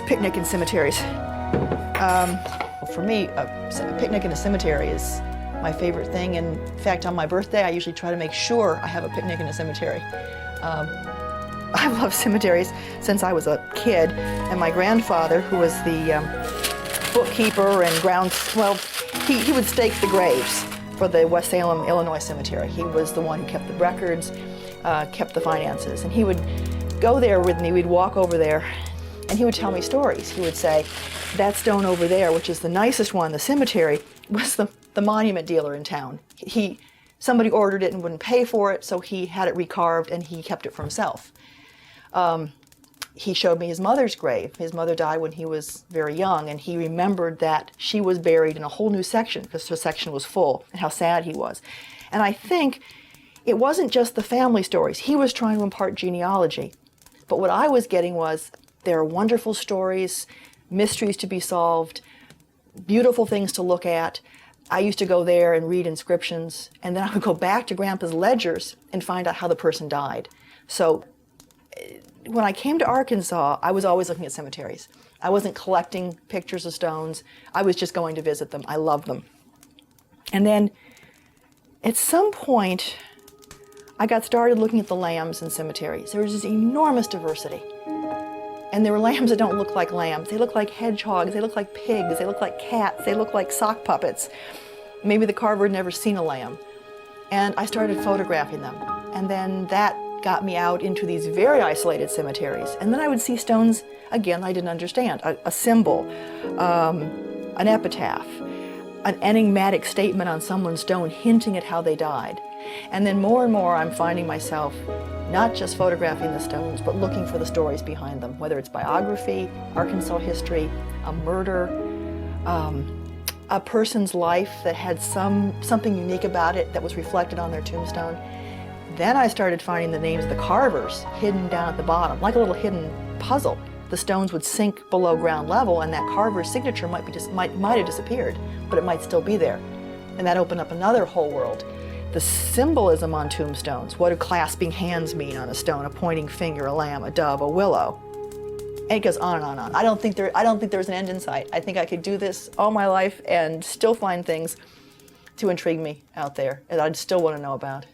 picnic in cemeteries. For me, a picnic in a cemetery is my favorite thing. In fact, on my birthday, I usually try to make sure I have a picnic in a cemetery. I've loved cemeteries since I was a kid, and my grandfather, who was the bookkeeper and he would stake the graves for the West Salem, Illinois cemetery. He was the one who kept the records, kept the finances, and he would go there with me. We'd walk over there, and he would tell me stories. He would say, that stone over there, which is the nicest one in the cemetery, was the monument dealer in town. Somebody ordered it and wouldn't pay for it, so he had it recarved and he kept it for himself. He showed me his mother's grave. His mother died when he was very young, and he remembered that she was buried in a whole new section because her section was full, and how sad he was. And I think it wasn't just the family stories. He was trying to impart genealogy. But what I was getting was there are wonderful stories, mysteries to be solved, beautiful things to look at. I used to go there and read inscriptions, and then I would go back to Grandpa's ledgers and find out how the person died. So when I came to Arkansas, I was always looking at cemeteries. I wasn't collecting pictures of stones. I was just going to visit them. I loved them. And then at some point, I got started looking at the lambs in cemeteries. There was this enormous diversity. And there were lambs that don't look like lambs. They look like hedgehogs, they look like pigs, they look like cats, they look like sock puppets. Maybe the carver had never seen a lamb. And I started photographing them. And then that got me out into these very isolated cemeteries. And then I would see stones, again, I didn't understand. A symbol, an epitaph, an enigmatic statement on someone's stone hinting at how they died. And then more and more I'm finding myself not just photographing the stones, but looking for the stories behind them, whether it's biography, Arkansas history, a murder, a person's life that had something unique about it that was reflected on their tombstone. Then I started finding the names of the carvers hidden down at the bottom, like a little hidden puzzle. The stones would sink below ground level, and that carver's signature might have disappeared, but it might still be there. And that opened up another whole world. The symbolism on tombstones. What do clasping hands mean on a stone? A pointing finger, a lamb, a dove, a willow. And it goes on and on and on. I don't think there's an end in sight. I think I could do this all my life and still find things to intrigue me out there that I'd still want to know about.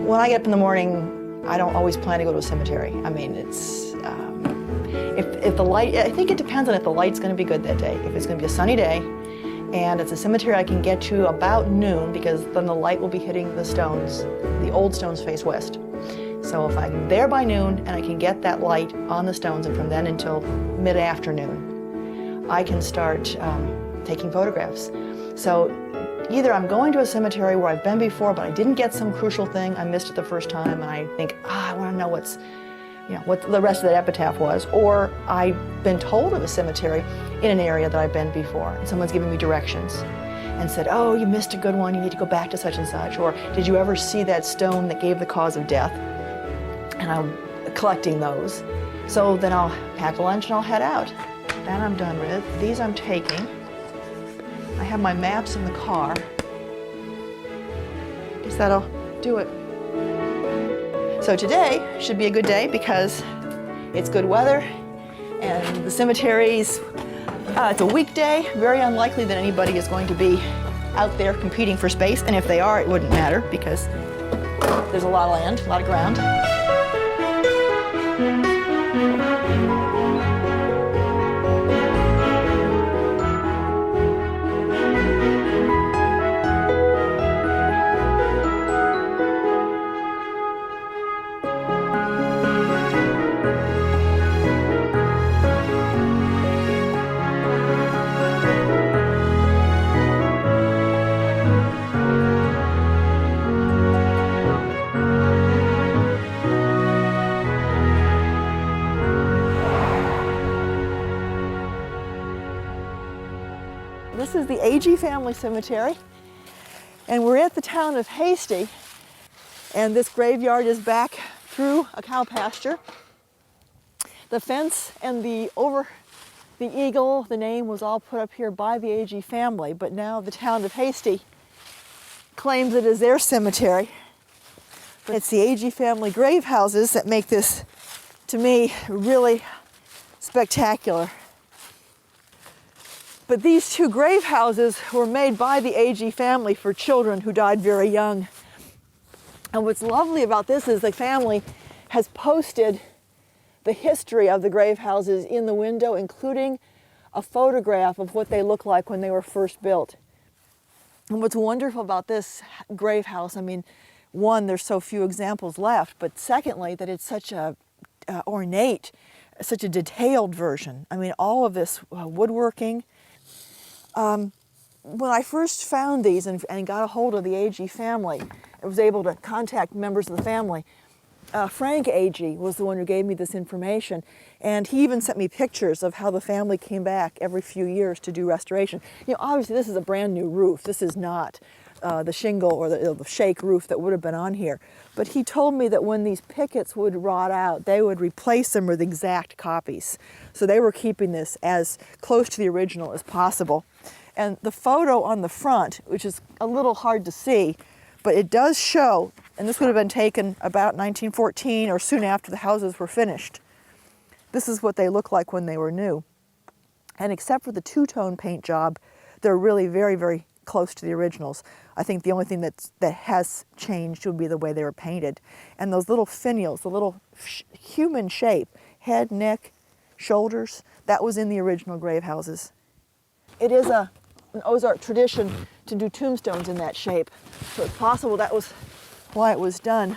When I get up in the morning, I don't always plan to go to a cemetery. I mean, it's, if the light, I think it depends on if the light's gonna be good that day. If it's gonna be a sunny day, and it's a cemetery I can get to about noon, because then the light will be hitting the stones. The old stones face west. So if I'm there by noon and I can get that light on the stones, and from then until mid-afternoon, I can start taking photographs. So either I'm going to a cemetery where I've been before, but I didn't get some crucial thing, I missed it the first time, and I think, I want to know what the rest of that epitaph was, or I've been told of a cemetery in an area that I've been before, and someone's giving me directions and said, oh, you missed a good one, you need to go back to such and such, or did you ever see that stone that gave the cause of death? And I'm collecting those. So then I'll pack a lunch and I'll head out. That I'm done with. These I'm taking. I have my maps in the car. Guess that'll do it. So today should be a good day because it's good weather and the cemeteries, it's a weekday. Very unlikely that anybody is going to be out there competing for space, and if they are, it wouldn't matter because there's a lot of land, a lot of ground. This is the Agee family cemetery, and we're at the town of Hasty, and this graveyard is back through a cow pasture. The fence and the eagle, the name was all put up here by the Agee family, but now the town of Hasty claims it is their cemetery. But it's the Agee family grave houses that make this, to me, really spectacular. But these two grave houses were made by the Agee family for children who died very young. And what's lovely about this is the family has posted the history of the grave houses in the window, including a photograph of what they look like when they were first built. And what's wonderful about this grave house, I mean, one, there's so few examples left, but secondly, that it's such a ornate, such a detailed version. I mean, all of this woodworking. When I first found these and got a hold of the Agee family, I was able to contact members of the family. Frank Agee was the one who gave me this information, and he even sent me pictures of how the family came back every few years to do restoration. You know, obviously this is a brand new roof. This is not the shingle or the shake roof that would have been on here. But he told me that when these pickets would rot out, they would replace them with exact copies. So they were keeping this as close to the original as possible. And the photo on the front, which is a little hard to see, but it does show, and this would have been taken about 1914 or soon after the houses were finished. This is what they look like when they were new. And except for the two-tone paint job, they're really very, very close to the originals. I think the only thing that has changed would be the way they were painted. And those little finials, the little human shape, head, neck, shoulders, that was in the original grave houses. It is an Ozark tradition to do tombstones in that shape. So it's possible that was why it was done.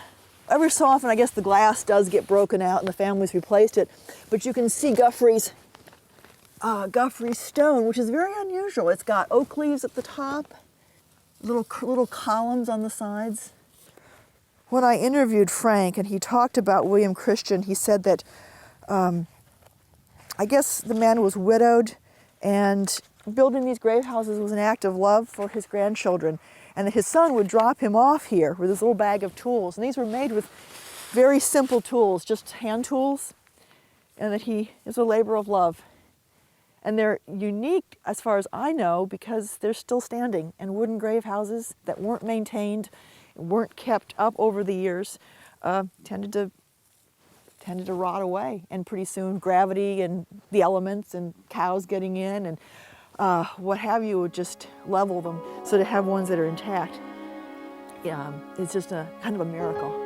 Every so often, I guess the glass does get broken out and the family's replaced it. But you can see Guthrie's stone, which is very unusual. It's got oak leaves at the top, little columns on the sides. When I interviewed Frank and he talked about William Christian, he said that I guess the man was widowed, and building these grave houses was an act of love for his grandchildren, and that his son would drop him off here with his little bag of tools. And these were made with very simple tools, just hand tools, and that he is a labor of love. And they're unique, as far as I know, because they're still standing. And wooden grave houses that weren't maintained, weren't kept up over the years, tended to rot away. And pretty soon, gravity and the elements and cows getting in and what have you would just level them. So to have ones that are intact, it's just a kind of a miracle.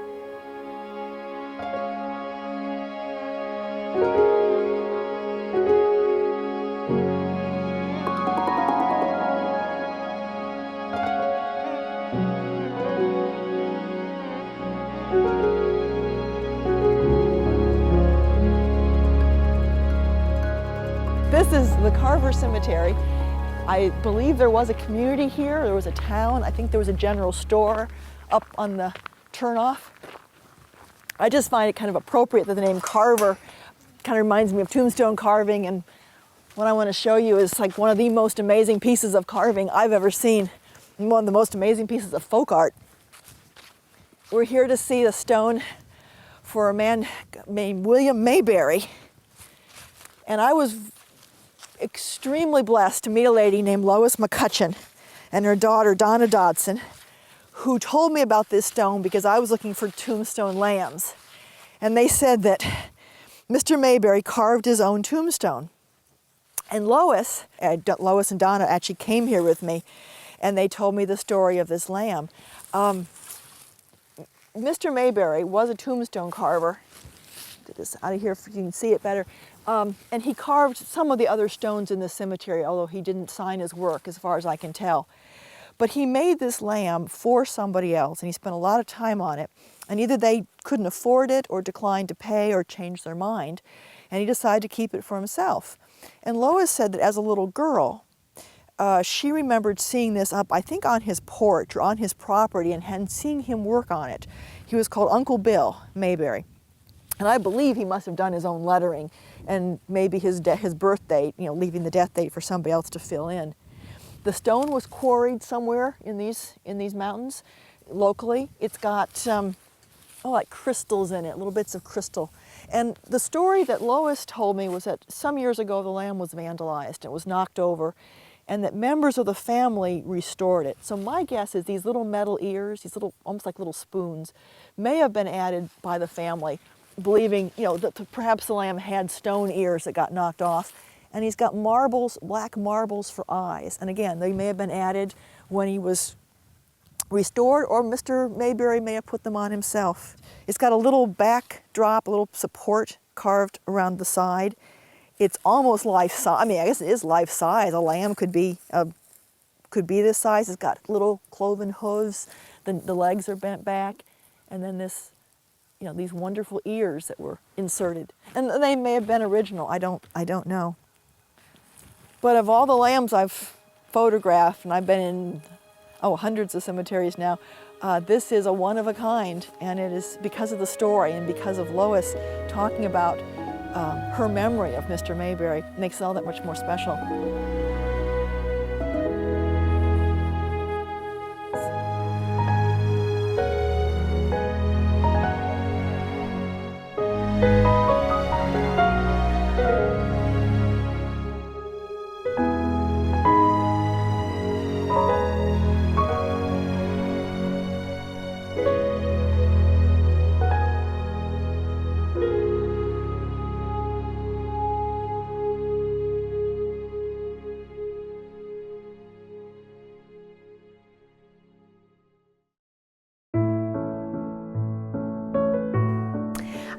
This is the Carver Cemetery. I believe there was a community here, there was a town, I think there was a general store up on the turnoff. I just find it kind of appropriate that the name Carver kind of reminds me of tombstone carving, and what I want to show you is like one of the most amazing pieces of carving I've ever seen, and one of the most amazing pieces of folk art. We're here to see the stone for a man named William Mayberry, and I was extremely blessed to meet a lady named Lois McCutcheon and her daughter Donna Dodson, who told me about this stone because I was looking for tombstone lambs. And they said that Mr. Mayberry carved his own tombstone. And Lois and Donna actually came here with me, and they told me the story of this lamb. Mr. Mayberry was a tombstone carver. Get this out of here so you can see it better. And he carved some of the other stones in the cemetery, although he didn't sign his work as far as I can tell. But he made this lamb for somebody else, and he spent a lot of time on it. And either they couldn't afford it or declined to pay or changed their mind, and he decided to keep it for himself. And Lois said that as a little girl, she remembered seeing this up, I think, on his porch or on his property, and seeing him work on it. He was called Uncle Bill Mayberry. And I believe he must have done his own lettering and maybe his birth date, leaving the death date for somebody else to fill in. The stone was quarried somewhere in these mountains locally. It's got like crystals in it, little bits of crystal. And the story that Lois told me was that some years ago the lamb was vandalized. It was knocked over, and that members of the family restored it. So my guess is these little metal ears, these little, almost like little spoons, may have been added by the family, believing, you know, that perhaps the lamb had stone ears that got knocked off. And he's got marbles, black marbles for eyes. And again, they may have been added when he was restored, or Mr. Mayberry may have put them on himself. It's got a little backdrop, a little support carved around the side. It's almost life size. I mean, I guess it is life size. A lamb could be this size. It's got little cloven hooves. The legs are bent back, and then this, you know, these wonderful ears that were inserted. And they may have been original. I don't know. But of all the lambs I've photographed, and I've been in hundreds of cemeteries now, this is a one of a kind, and it is because of the story and because of Lois talking about her memory of Mr. Mayberry, makes it all that much more special.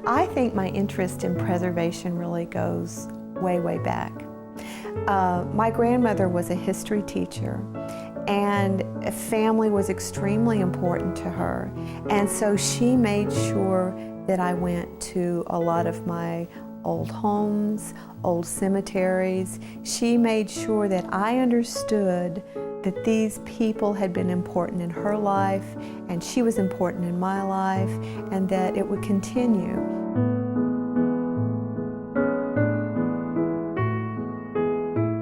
I think my interest in preservation really goes way, way back. My grandmother was a history teacher, and family was extremely important to her. And so she made sure that I went to a lot of my old homes, old cemeteries. She made sure that I understood that these people had been important in her life, and she was important in my life, and that it would continue.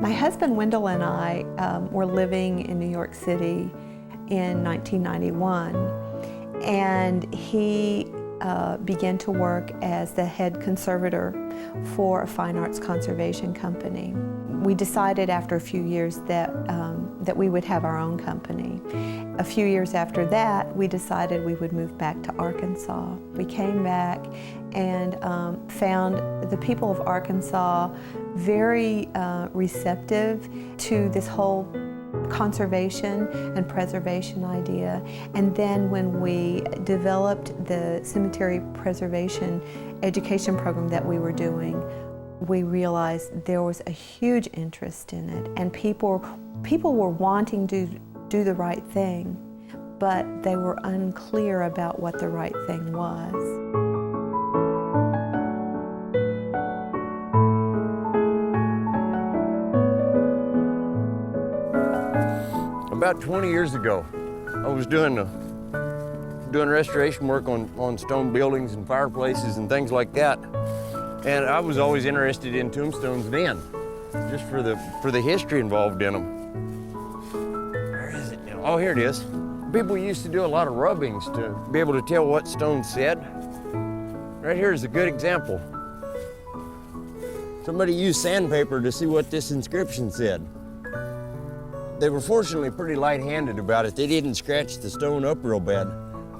My husband Wendell and I were living in New York City in 1991, and he began to work as the head conservator for a fine arts conservation company. We decided after a few years that we would have our own company. A few years after that, we decided we would move back to Arkansas. We came back and found the people of Arkansas very receptive to this whole conservation and preservation idea. And then when we developed the cemetery preservation education program that we were doing, we realized there was a huge interest in it, and people were wanting to do the right thing, but they were unclear about what the right thing was. About 20 years ago, I was doing restoration work on stone buildings and fireplaces and things like that. And I was always interested in tombstones then, just for the history involved in them. Where is it now? Oh, here it is. People used to do a lot of rubbings to be able to tell what stone said. Right here is a good example. Somebody used sandpaper to see what this inscription said. They were fortunately pretty light-handed about it. They didn't scratch the stone up real bad.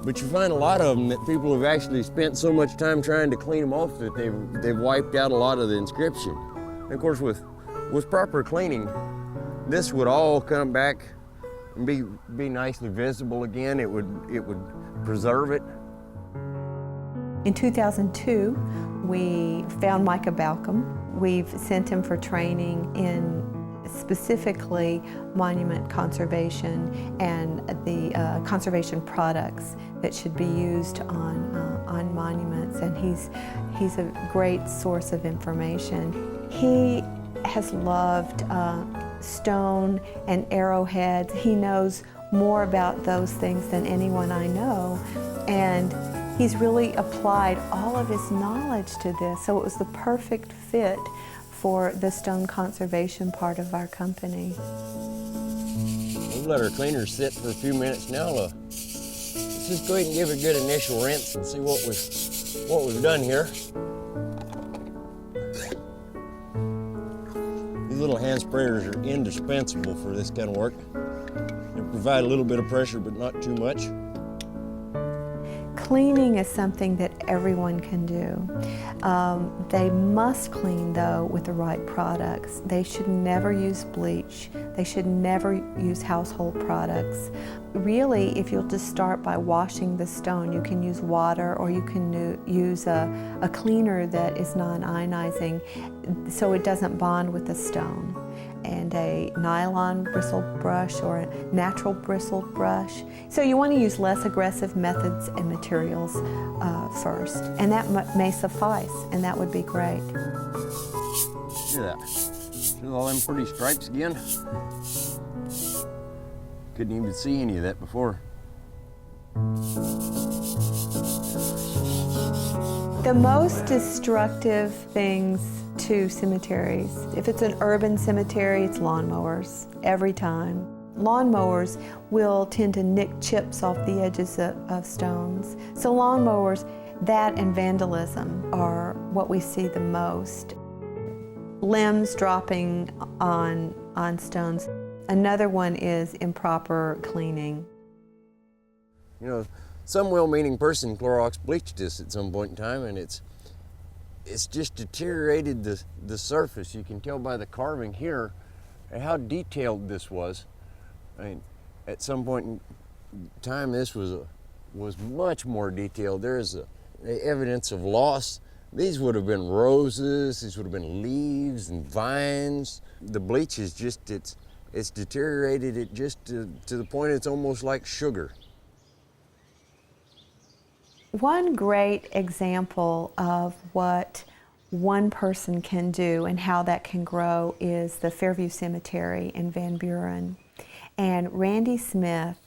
But you find a lot of them that people have actually spent so much time trying to clean them off that they've wiped out a lot of the inscription. And of course, with proper cleaning, this would all come back and be nicely visible again. It would preserve it. In 2002, we found Micah Balcom. We've sent him for training in specifically monument conservation and the conservation products that should be used on monuments, and he's a great source of information. He has loved stone and arrowheads. He knows more about those things than anyone I know, and he's really applied all of his knowledge to this, so it was the perfect fit for the stone conservation part of our company. We've let our cleaners sit for a few minutes now. Let's just go ahead and give it a good initial rinse and see what we've done here. These little hand sprayers are indispensable for this kind of work. They provide a little bit of pressure, but not too much. Cleaning is something that everyone can do. They must clean, though, with the right products. They should never use bleach. They should never use household products. Really, if you'll just start by washing the stone, you can use water, or you can use a cleaner that is non-ionizing so it doesn't bond with the stone. And a nylon bristle brush or a natural bristled brush. So you want to use less aggressive methods and materials first. And that may suffice, and that would be great. Look at that. See all them pretty stripes again? Couldn't even see any of that before. The most destructive things to cemeteries, if it's an urban cemetery, it's lawnmowers, every time. Lawnmowers will tend to nick chips off the edges of stones. So lawnmowers, that and vandalism are what we see the most. Limbs dropping on stones. Another one is improper cleaning. You know, some well-meaning person Clorox bleached this at some point in time, and it's just deteriorated the surface. You can tell by the carving here how detailed this was. I mean, at some point in time, this was much more detailed. There is evidence of loss. These would have been roses. These would have been leaves and vines. The bleach is just it's deteriorated it just to the point it's almost like sugar. One great example of what one person can do and how that can grow is the Fairview Cemetery in Van Buren. And Randy Smith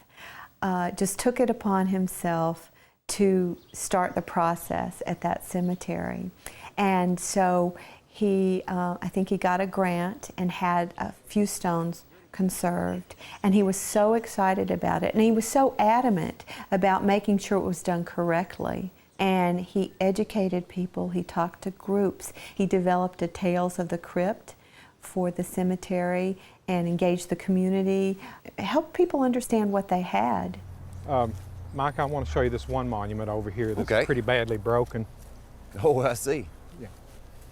just took it upon himself to start the process at that cemetery. And so he, I think he got a grant and had a few stones conserved, and he was so excited about it, and he was so adamant about making sure it was done correctly. And he educated people, he talked to groups, he developed a Tales of the Crypt for the cemetery and engaged the community, helped people understand what they had. Mike, I want to show you this one monument over here that's Okay. pretty badly broken. Oh, I see. Yeah.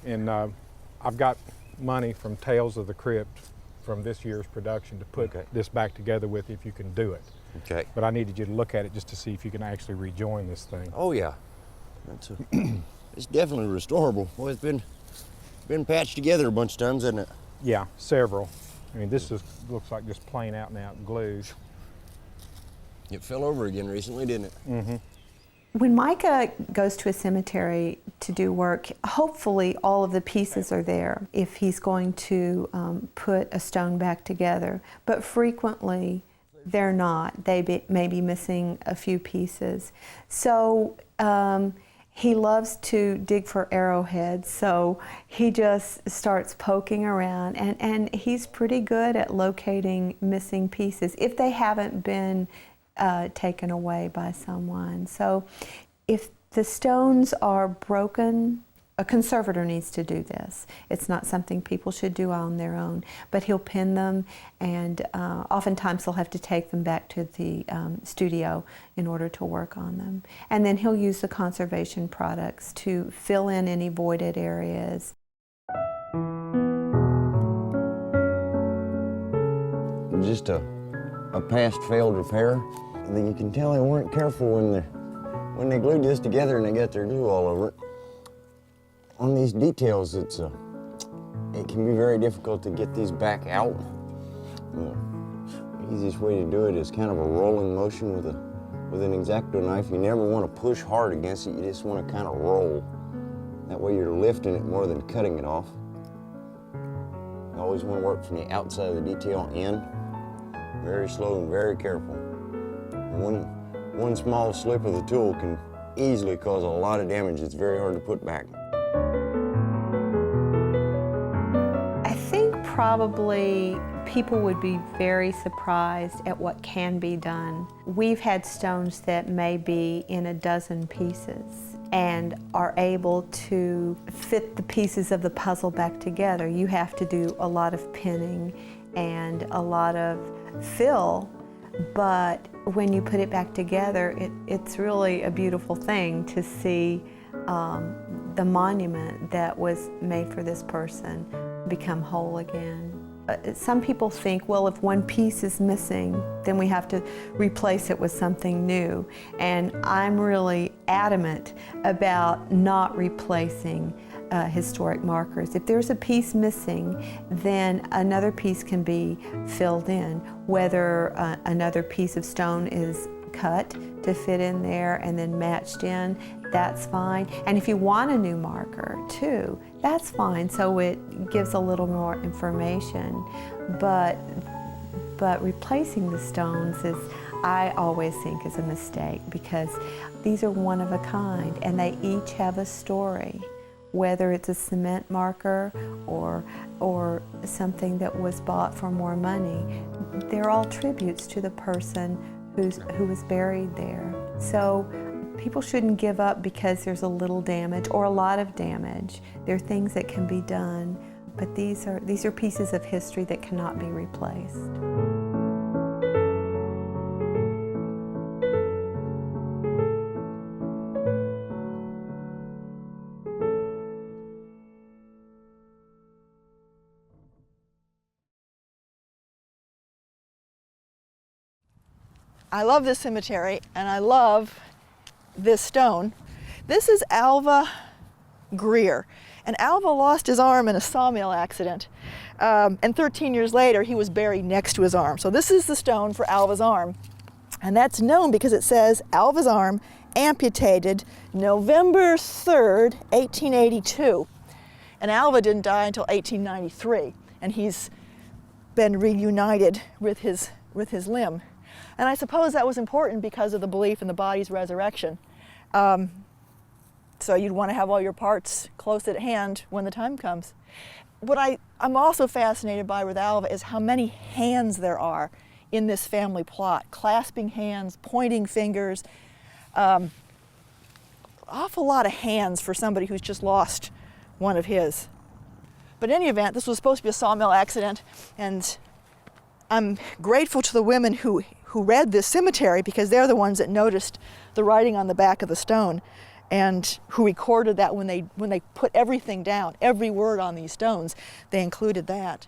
And I've got money from Tales of the Crypt from this year's production to put this back together with if you can do it. Okay. But I needed you to look at it just to see if you can actually rejoin this thing. Oh yeah, it's definitely restorable. Well, it's been patched together a bunch of times, hasn't it? Yeah, several. I mean, this looks like just plain out and out glue. It fell over again recently, didn't it? Mm-hmm. When Micah goes to a cemetery to do work, hopefully all of the pieces are there if he's going to put a stone back together. But frequently they're not. They may be missing a few pieces. So he loves to dig for arrowheads, so he just starts poking around, and he's pretty good at locating missing pieces if they haven't been taken away by someone. So if the stones are broken, a conservator needs to do this. It's not something people should do on their own, but he'll pin them, and oftentimes he'll have to take them back to the studio in order to work on them. And then he'll use the conservation products to fill in any voided areas. Just a past failed repair. And then you can tell they weren't careful when they glued this together and they got their glue all over it. On these details, it can be very difficult to get these back out. The easiest way to do it is kind of a rolling motion with an X-Acto knife. You never want to push hard against it, you just want to kind of roll. That way you're lifting it more than cutting it off. You always want to work from the outside of the detail in. Very slow and very careful. One small slip of the tool can easily cause a lot of damage. It's very hard to put back. I think probably people would be very surprised at what can be done. We've had stones that may be in a dozen pieces, and are able to fit the pieces of the puzzle back together. You have to do a lot of pinning and a lot of fill, but when you put it back together, it's really a beautiful thing to see the monument that was made for this person become whole again. Some people think, well, if one piece is missing, then we have to replace it with something new. And I'm really adamant about not replacing historic markers. If there's a piece missing, then another piece can be filled in, whether another piece of stone is cut to fit in there and then matched in, that's fine. And if you want a new marker too, that's fine, so it gives a little more information. But replacing the stones is, I always think, is a mistake, because these are one of a kind and they each have a story. Whether it's a cement marker or something that was bought for more money, they're all tributes to the person who was buried there. So people shouldn't give up because there's a little damage or a lot of damage. There are things that can be done, but these are pieces of history that cannot be replaced. I love this cemetery, and I love this stone. This is Alva Greer, and Alva lost his arm in a sawmill accident, and 13 years later he was buried next to his arm. So this is the stone for Alva's arm, and that's known because it says Alva's arm amputated November 3rd, 1882, and Alva didn't die until 1893, and he's been reunited with his limb. And I suppose that was important because of the belief in the body's resurrection. So you'd want to have all your parts close at hand when the time comes. What I'm also fascinated by with Alva is how many hands there are in this family plot. Clasping hands, pointing fingers. Awful lot of hands for somebody who's just lost one of his. But in any event, this was supposed to be a sawmill accident, and I'm grateful to the women who read this cemetery, because they're the ones that noticed the writing on the back of the stone and who recorded that when they put everything down, every word on these stones, they included that.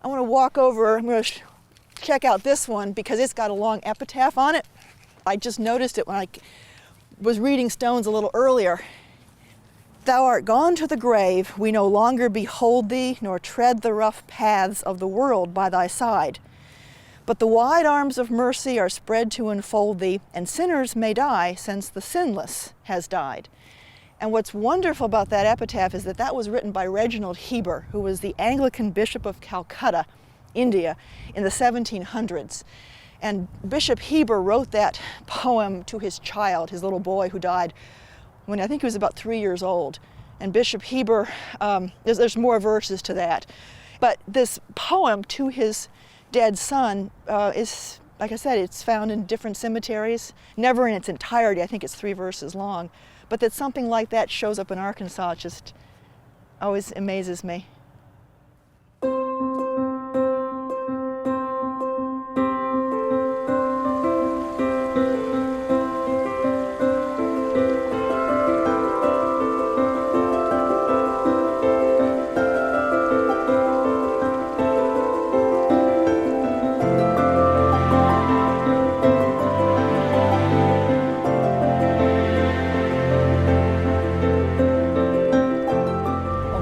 I want to walk over, I'm going to check out this one because it's got a long epitaph on it. I just noticed it when I was reading stones a little earlier. Thou art gone to the grave, we no longer behold thee, nor tread the rough paths of the world by thy side. But the wide arms of mercy are spread to enfold thee, and sinners may die since the sinless has died. And what's wonderful about that epitaph is that that was written by Reginald Heber, who was the Anglican Bishop of Calcutta, India, in the 1700s. And Bishop Heber wrote that poem to his child, his little boy who died when I think he was about 3 years old. And Bishop Heber, there's more verses to that. But this poem to his dead son is, like I said, it's found in different cemeteries, never in its entirety. I think it's 3 verses long. But that something like that shows up in Arkansas, it just always amazes me.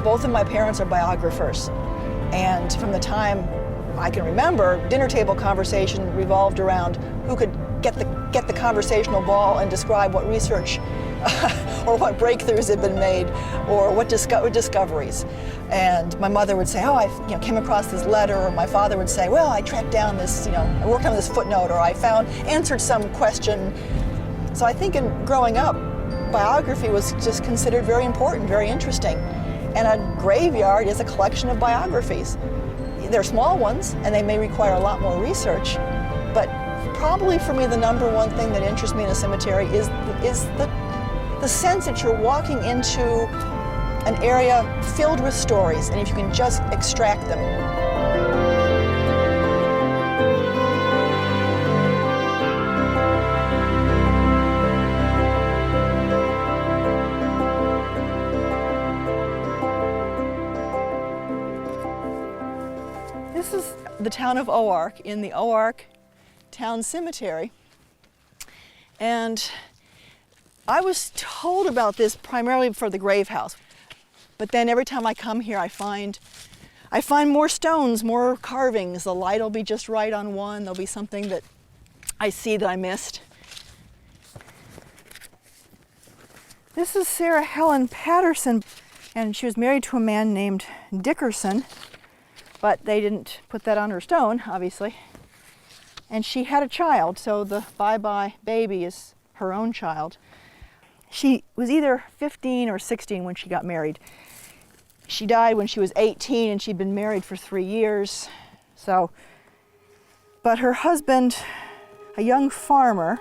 Both of my parents are biographers, and from the time I can remember, dinner table conversation revolved around who could get the conversational ball and describe what research or what breakthroughs had been made or what discoveries. And my mother would say, oh, I came across this letter, or my father would say, well, I tracked down this, I worked on this footnote, or I answered some question. So I think in growing up, biography was just considered very important, very interesting. And a graveyard is a collection of biographies. They're small ones, and they may require a lot more research, but probably for me the number one thing that interests me in a cemetery is the the sense that you're walking into an area filled with stories, and if you can just extract them. This is the town of Ozark, in the Ozark Town Cemetery. And I was told about this primarily for the grave house. But then every time I come here, I find more stones, more carvings. The light will be just right on one. There'll be something that I see that I missed. This is Sarah Helen Patterson, and she was married to a man named Dickerson, but they didn't put that on her stone, obviously. And she had a child, so the bye-bye baby is her own child. She was either 15 or 16 when she got married. She died when she was 18, and she'd been married for 3 years. But her husband, a young farmer,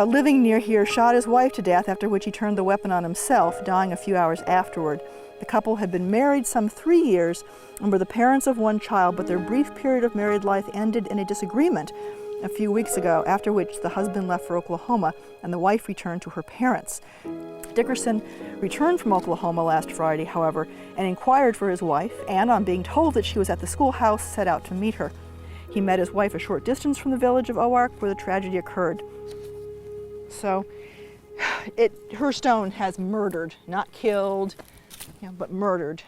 living near here, shot his wife to death, after which he turned the weapon on himself, dying a few hours afterward. The couple had been married some 3 years and were the parents of one child, but their brief period of married life ended in a disagreement a few weeks ago, after which the husband left for Oklahoma and the wife returned to her parents. Dickerson returned from Oklahoma last Friday, however, and inquired for his wife, and on being told that she was at the schoolhouse, set out to meet her. He met his wife a short distance from the village of Ozark, where the tragedy occurred. So, her stone has murdered, not killed, but murdered.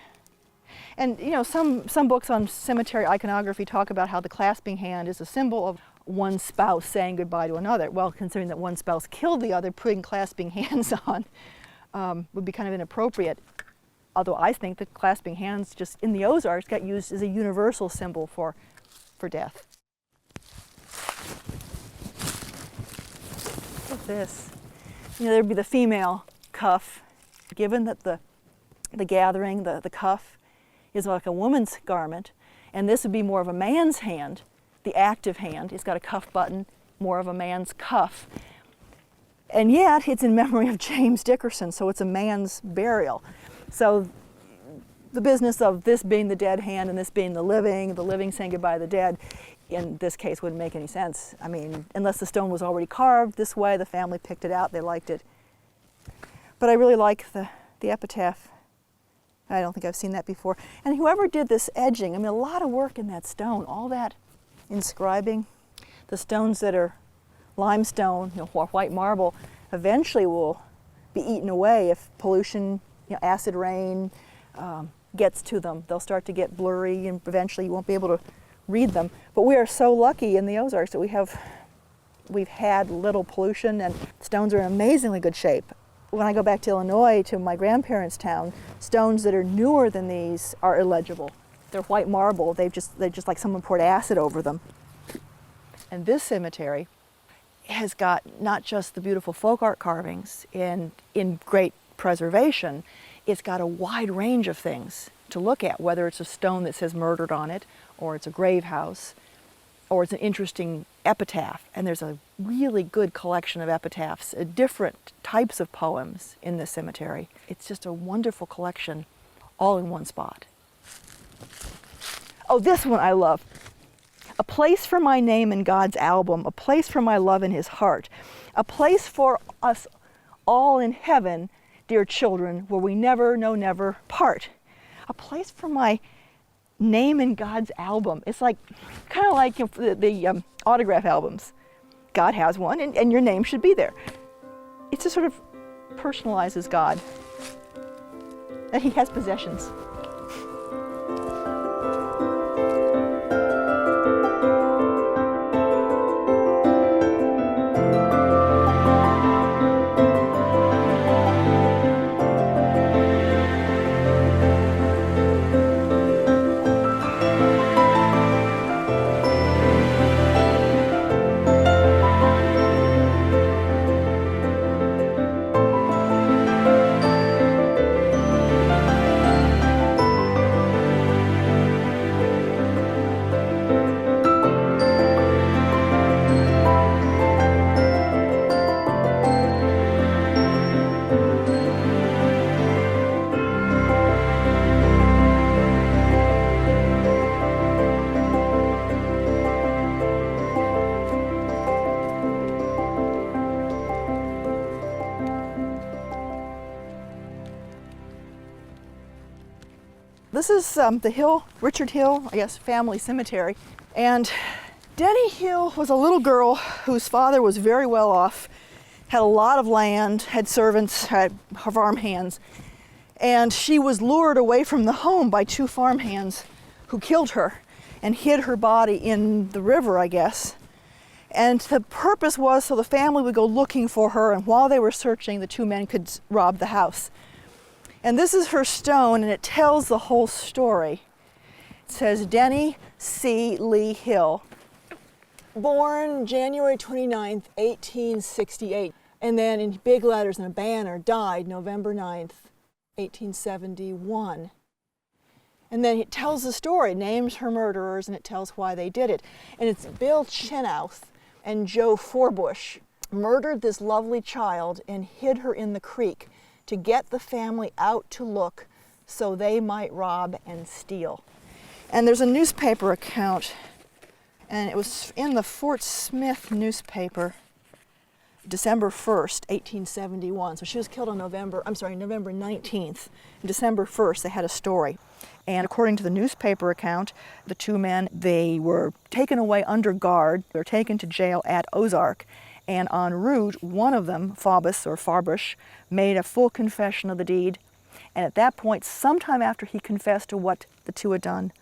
And some books on cemetery iconography talk about how the clasping hand is a symbol of one spouse saying goodbye to another. Well, considering that one spouse killed the other, putting clasping hands on would be kind of inappropriate. Although I think that clasping hands just in the Ozarks got used as a universal symbol for death. Look at this. There'd be the female cuff, given that the gathering, the cuff, is like a woman's garment, and this would be more of a man's hand, the active hand. It's got a cuff button, more of a man's cuff. And yet, it's in memory of James Dickerson, so it's a man's burial. So the business of this being the dead hand and this being the living saying goodbye to the dead, in this case wouldn't make any sense. I mean, unless the stone was already carved this way, the family picked it out, they liked it. But I really like the epitaph. I don't think I've seen that before. And whoever did this edging, I mean, a lot of work in that stone, all that inscribing. The stones that are limestone, white marble, eventually will be eaten away if pollution, acid rain gets to them. They'll start to get blurry, and eventually you won't be able to read them. But we are so lucky in the Ozarks that we've had little pollution, and stones are in amazingly good shape. When I go back to Illinois, to my grandparents' town, stones that are newer than these are illegible. They're white marble. They're just like someone poured acid over them. And this cemetery has got not just the beautiful folk art carvings in great preservation, it's got a wide range of things to look at, whether it's a stone that says murdered on it, or it's a grave house, or it's an interesting epitaph. And there's a really good collection of epitaphs, different types of poems in this cemetery. It's just a wonderful collection, all in one spot. Oh, this one I love. A place for my name in God's album, a place for my love in his heart, a place for us all in heaven, dear children, where we never, no, never part. A place for my name in God's album. It's like, kind of like the autograph albums. God has one, and your name should be there. It just sort of personalizes God. And he has possessions. This is the Richard Hill, I guess, family cemetery. And Denny Hill was a little girl whose father was very well off, had a lot of land, had servants, had farmhands. And she was lured away from the home by two farmhands who killed her and hid her body in the river, I guess. And the purpose was so the family would go looking for her, and while they were searching, the two men could rob the house. And this is her stone, and it tells the whole story. It says, Denny C. Lee Hill, born January 29th, 1868. And then in big letters in a banner, died November 9th, 1871. And then it tells the story, names her murderers, and it tells why they did it. And it's Bill Chenoweth and Joe Forbush murdered this lovely child and hid her in the creek to get the family out to look so they might rob and steal. And there's a newspaper account, and it was in the Fort Smith newspaper, December 1st, 1871. So she was killed on November 19th. December 1st, they had a story. And according to the newspaper account, the two men, they were taken away under guard. They were taken to jail at Ozark. And en route, one of them, Farbush, made a full confession of the deed. And at that point, sometime after he confessed to what the two had done,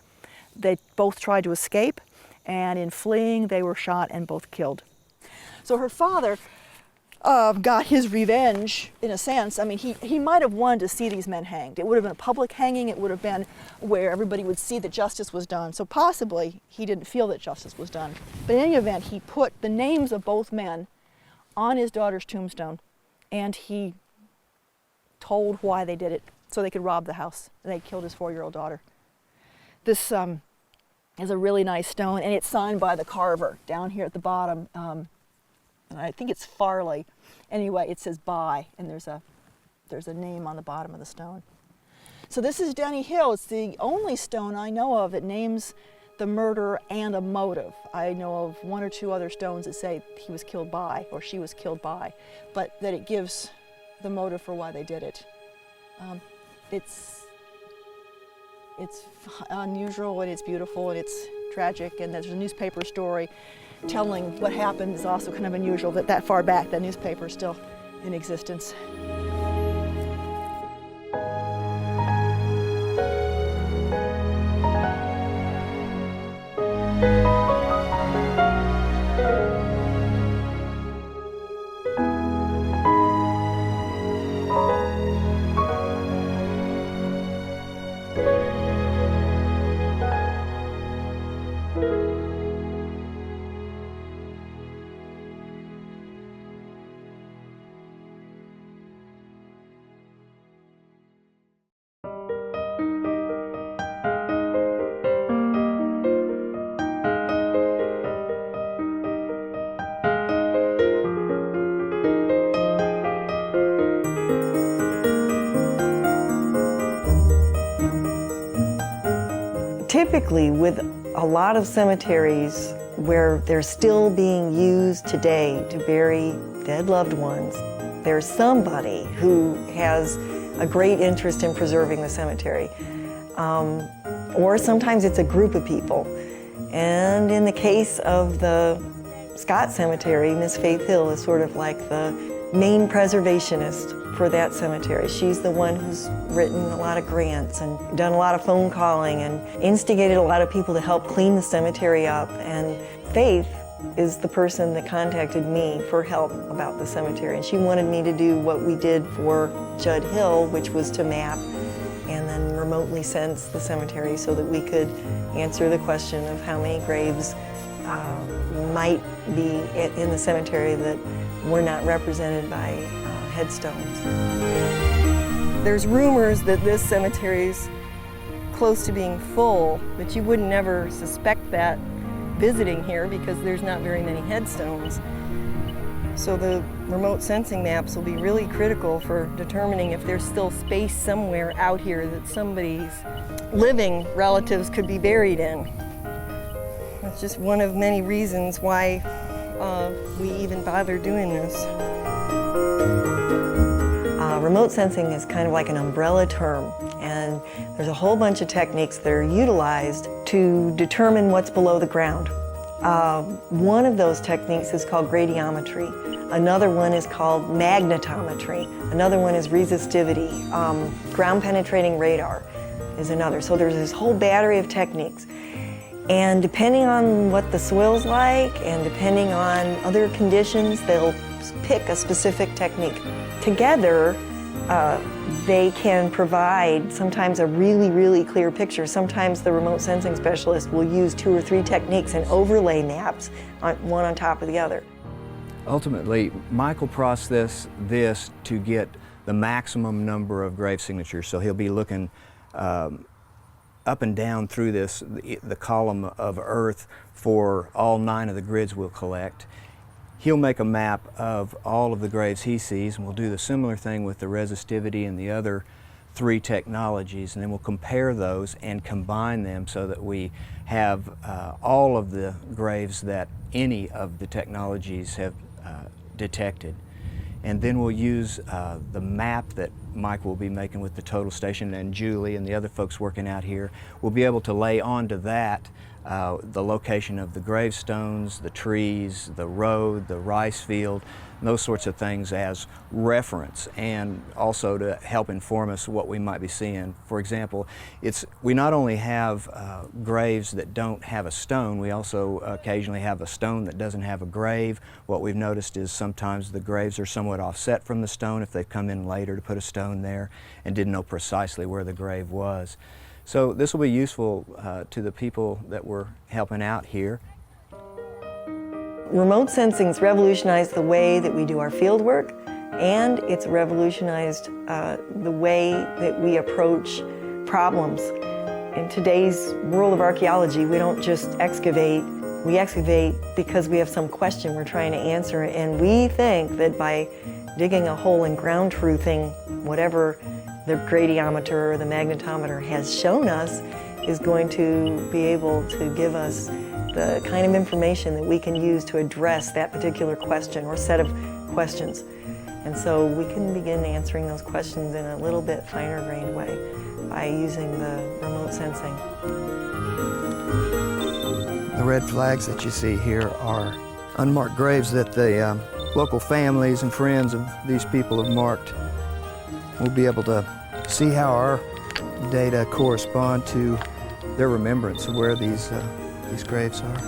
they both tried to escape. And in fleeing, they were shot and both killed. So her father got his revenge, in a sense. I mean, he might have wanted to see these men hanged. It would have been a public hanging. It would have been where everybody would see that justice was done. So possibly he didn't feel that justice was done. But in any event, he put the names of both men on his daughter's tombstone, and he told why they did it, so they could rob the house. And they killed his 4-year-old daughter. This is a really nice stone, and it's signed by the carver down here at the bottom. And I think it's Farley. Anyway, it says by, and there's a name on the bottom of the stone. So this is Denny Hill. It's the only stone I know of that names the murderer and a motive. I know of one or two other stones that say he was killed by or she was killed by, but that it gives the motive for why they did it. It's unusual, and it's beautiful, and it's tragic, and there's a newspaper story telling what happened is also kind of unusual that far back that newspaper is still in existence. Typically, with a lot of cemeteries where they're still being used today to bury dead loved ones, there's somebody who has a great interest in preserving the cemetery. Or sometimes it's a group of people. And in the case of the Scott Cemetery, Miss Faith Hill is sort of like the main preservationist for that cemetery. She's the one who's written a lot of grants and done a lot of phone calling and instigated a lot of people to help clean the cemetery up. And Faith is the person that contacted me for help about the cemetery. And she wanted me to do what we did for Judd Hill, which was to map and then remotely sense the cemetery so that we could answer the question of how many graves might be in the cemetery that were not represented by headstones. There's rumors that this cemetery is close to being full, but you wouldn't ever suspect that visiting here because there's not very many headstones. So the remote sensing maps will be really critical for determining if there's still space somewhere out here that somebody's living relatives could be buried in. That's just one of many reasons why we even bother doing this. Remote sensing is kind of like an umbrella term. And there's a whole bunch of techniques that are utilized to determine what's below the ground. One of those techniques is called gradiometry. Another one is called magnetometry. Another one is resistivity. Ground penetrating radar is another. So there's this whole battery of techniques. And depending on what the soil's like and depending on other conditions, they'll pick a specific technique. Together, they can provide sometimes a really, really clear picture. Sometimes the remote sensing specialist will use 2 or 3 techniques and overlay maps, one on top of the other. Ultimately, Michael processed this to get the maximum number of grave signatures. So he'll be looking up and down through this, the column of earth for all 9 of the grids we'll collect. He'll make a map of all of the graves he sees, and we'll do the similar thing with the resistivity and the other 3 technologies, and then we'll compare those and combine them so that we have all of the graves that any of the technologies have detected. And then we'll use the map that Mike will be making with the total station, and Julie and the other folks working out here. We'll be able to lay onto that the location of the gravestones, the trees, the road, the rice field, and those sorts of things as reference, and also to help inform us what we might be seeing. For example, we not only have graves that don't have a stone, we also occasionally have a stone that doesn't have a grave. What we've noticed is sometimes the graves are somewhat offset from the stone if they've come in later to put a stone there and didn't know precisely where the grave was. So this will be useful to the people that we're helping out here. Remote sensing's revolutionized the way that we do our field work, and it's revolutionized the way that we approach problems. In today's world of archaeology, we don't just excavate, we excavate because we have some question we're trying to answer, and we think that by digging a hole and ground truthing whatever the gradiometer or the magnetometer has shown us is going to be able to give us the kind of information that we can use to address that particular question or set of questions. And so we can begin answering those questions in a little bit finer grained way by using the remote sensing. The red flags that you see here are unmarked graves that the local families and friends of these people have marked. We'll be able to see how our data correspond to their remembrance of where these graves are.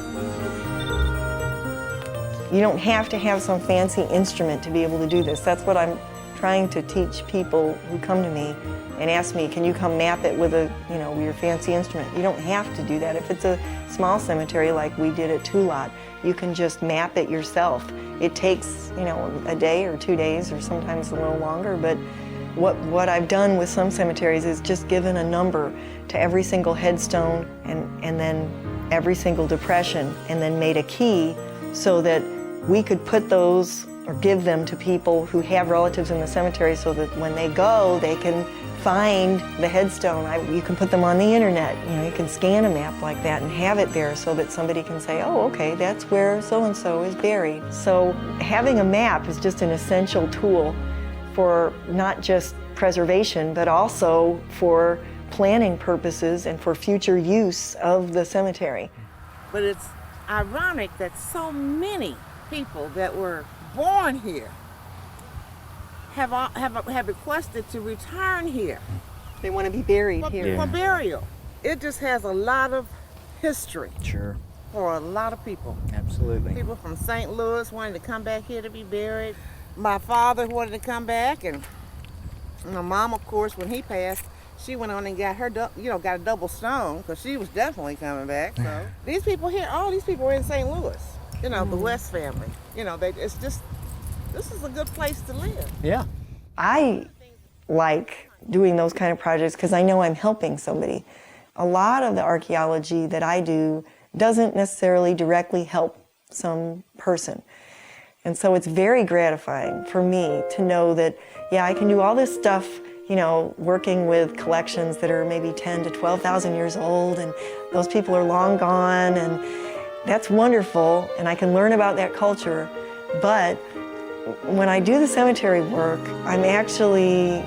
You don't have to have some fancy instrument to be able to do this. That's what I'm trying to teach people who come to me and ask me, can you come map it with your fancy instrument? You don't have to do that. If it's a small cemetery like we did at Tulot, you can just map it yourself. It takes, a day or 2 days or sometimes a little longer, but what I've done with some cemeteries is just given a number to every single headstone and then every single depression, and then made a key so that we could put those or give them to people who have relatives in the cemetery so that when they go, they can find the headstone. You can put them on the internet. You can scan a map like that and have it there so that somebody can say, oh, okay, that's where so-and-so is buried. So having a map is just an essential tool for not just preservation, but also for planning purposes and for future use of the cemetery. But it's ironic that so many people that were born here have requested to return here. They want to be buried here. For burial. It just has a lot of history. Sure. For a lot of people. Absolutely. People from St. Louis wanted to come back here to be buried. My father wanted to come back, and my mom, of course, when he passed, she went on and got her, got a double stone because she was definitely coming back. So these people here, all these people are in St. Louis. The West family. It's just, this is a good place to live. Yeah. I like doing those kind of projects because I know I'm helping somebody. A lot of the archaeology that I do doesn't necessarily directly help some person. And so it's very gratifying for me to know that, yeah, I can do all this stuff, working with collections that are maybe 10 to 12,000 years old, and those people are long gone, and that's wonderful, and I can learn about that culture. But when I do the cemetery work, I'm actually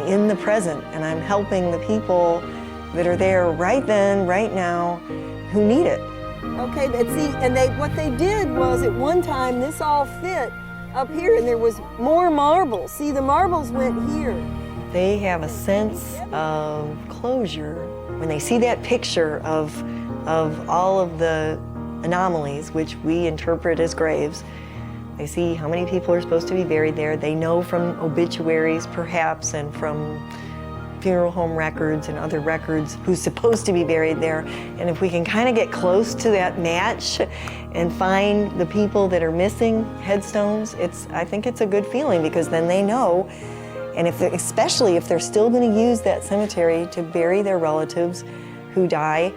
in the present, and I'm helping the people that are there right then, right now, who need it. Okay, but see, and what they did was at one time this all fit up here, and there was more marbles. See, the marbles went here. They have a sense of closure when they see that picture of all of the anomalies, which we interpret as graves. They see how many people are supposed to be buried there. They know from obituaries, perhaps, and from funeral home records and other records who's supposed to be buried there. And if we can kind of get close to that match and find the people that are missing headstones, I think it's a good feeling, because then they know. And especially if they're still going to use that cemetery to bury their relatives who die,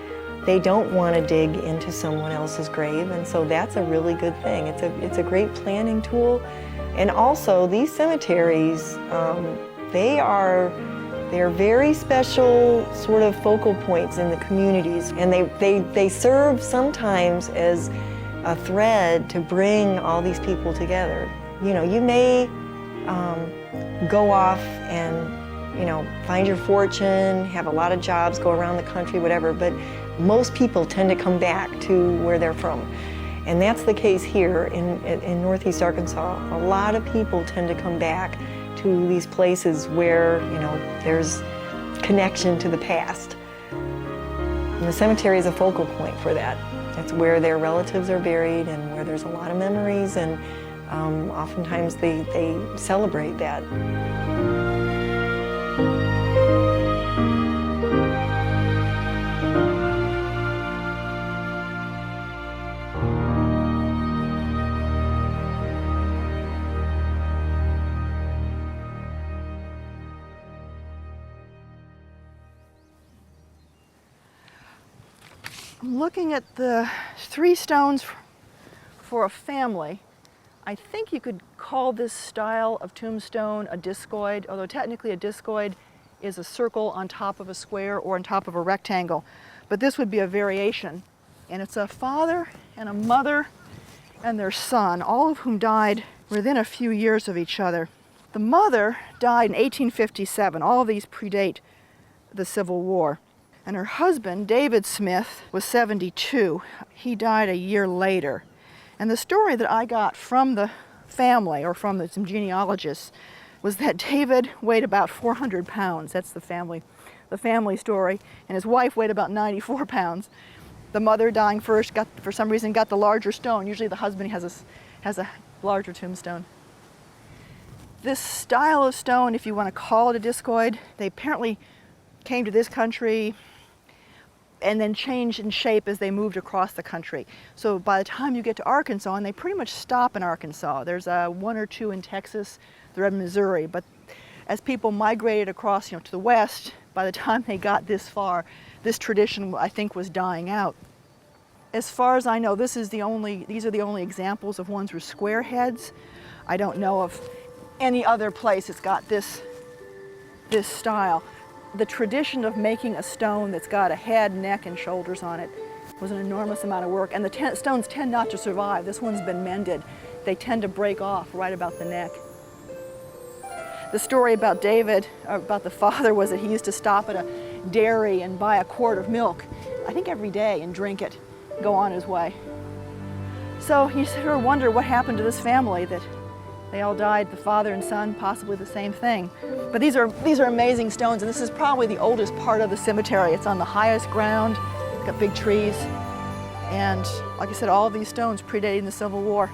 they don't want to dig into someone else's grave, and so that's a really good thing. It's a great planning tool. And also, these cemeteries, they're very special sort of focal points in the communities, and they serve sometimes as a thread to bring all these people together. You know, you may go off and find your fortune, have a lot of jobs, go around the country, whatever, but most people tend to come back to where they're from. And that's the case here in Northeast Arkansas. A lot of people tend to come back to these places where, there's connection to the past. And the cemetery is a focal point for that. It's where their relatives are buried and where there's a lot of memories, and oftentimes they celebrate that. I'm looking at the 3 stones for a family. I think you could call this style of tombstone a discoid, although technically a discoid is a circle on top of a square or on top of a rectangle. But this would be a variation. And it's a father and a mother and their son, all of whom died within a few years of each other. The mother died in 1857. All of these predate the Civil War. And her husband, David Smith, was 72. He died a year later. And the story that I got from the family, or from some genealogists, was that David weighed about 400 pounds. That's the family story. And his wife weighed about 94 pounds. The mother, dying first, for some reason got the larger stone. Usually the husband has a larger tombstone. This style of stone, if you want to call it a discoid, they apparently came to this country and then changed in shape as they moved across the country. So by the time you get to Arkansas, and they pretty much stop in Arkansas, there's 1 or 2 in Texas, they're in Missouri, but as people migrated across to the west, by the time they got this far, this tradition, I think, was dying out. As far as I know, these are the only examples of ones with square heads. I don't know of any other place that's got this style. The tradition of making a stone that's got a head, neck, and shoulders on it was an enormous amount of work, and the stones tend not to survive. This one's been mended. They tend to break off right about the neck. The story about David, about the father, was that he used to stop at a dairy and buy a quart of milk, I think every day, and drink it, go on his way. So you sort of wonder what happened to this family, that they all died, the father and son, possibly the same thing. But these are amazing stones, and this is probably the oldest part of the cemetery. It's on the highest ground, it's got big trees, and like I said, all of these stones predating the Civil War.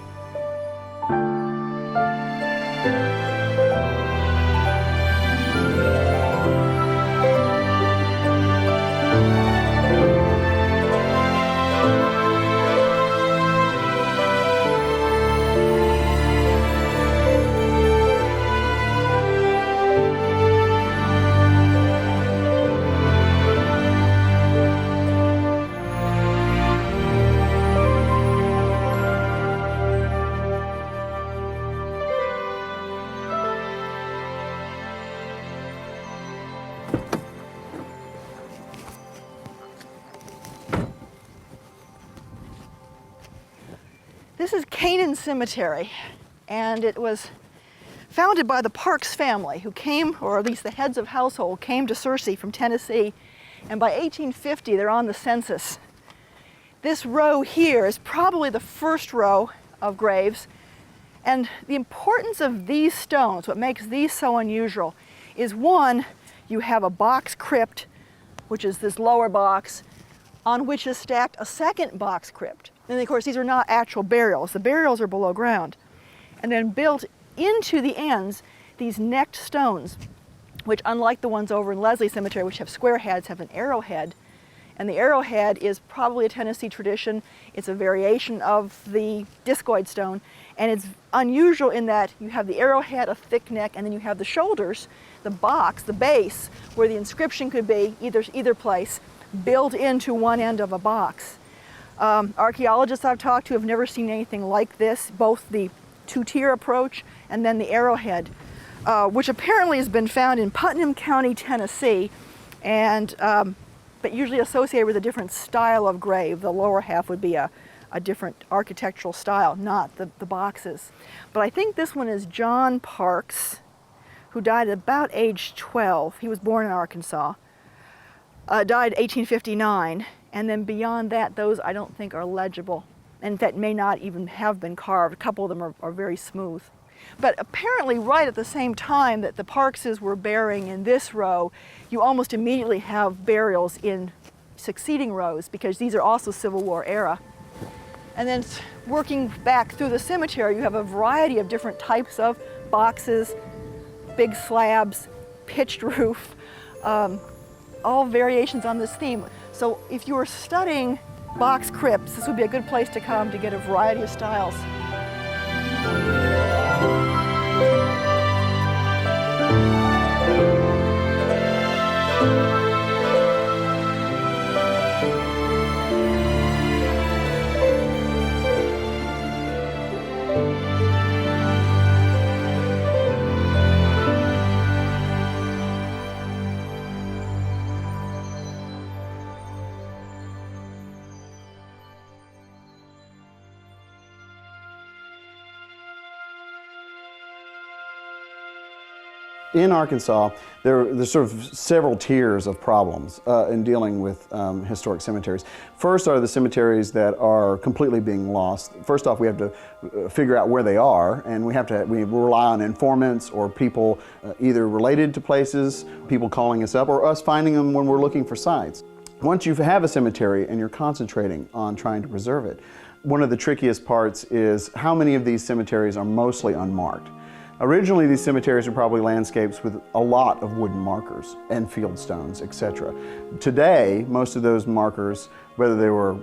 This is Canaan Cemetery, and it was founded by the Parks family, who came, or at least the heads of household, came to Searcy from Tennessee, and by 1850 they're on the census. This row here is probably the first row of graves, and the importance of these stones, what makes these so unusual, is one, you have a box crypt, which is this lower box, on which is stacked a second box crypt. And of course, these are not actual burials. The burials are below ground. And then built into the ends, these necked stones, which unlike the ones over in Leslie Cemetery, which have square heads, have an arrowhead. And the arrowhead is probably a Tennessee tradition. It's a variation of the discoid stone. And it's unusual in that you have the arrowhead, a thick neck, and then you have the shoulders, the box, the base, where the inscription could be either place, built into one end of a box. Archaeologists I've talked to have never seen anything like this, both the two-tier approach and then the arrowhead, which apparently has been found in Putnam County, Tennessee, and but usually associated with a different style of grave. The lower half would be a different architectural style, not the boxes. But I think this one is John Parks, who died at about age 12. He was born in Arkansas. Died 1859, and then beyond that, those I don't think are legible. And in fact, may not even have been carved. A couple of them are very smooth. But apparently right at the same time that the Parkses were burying in this row, you almost immediately have burials in succeeding rows, because these are also Civil War era. And then working back through the cemetery, you have a variety of different types of boxes, big slabs, pitched roof, all variations on this theme. So if you were studying box crypts, this would be a good place to come to get a variety of styles. In Arkansas, there's sort of several tiers of problems in dealing with historic cemeteries. First are the cemeteries that are completely being lost. First off, we have to figure out where they are, and we rely on informants or people either related to places, people calling us up, or us finding them when we're looking for sites. Once you have a cemetery and you're concentrating on trying to preserve it, one of the trickiest parts is how many of these cemeteries are mostly unmarked. Originally, these cemeteries were probably landscapes with a lot of wooden markers and field stones, etc. Today, most of those markers, whether they were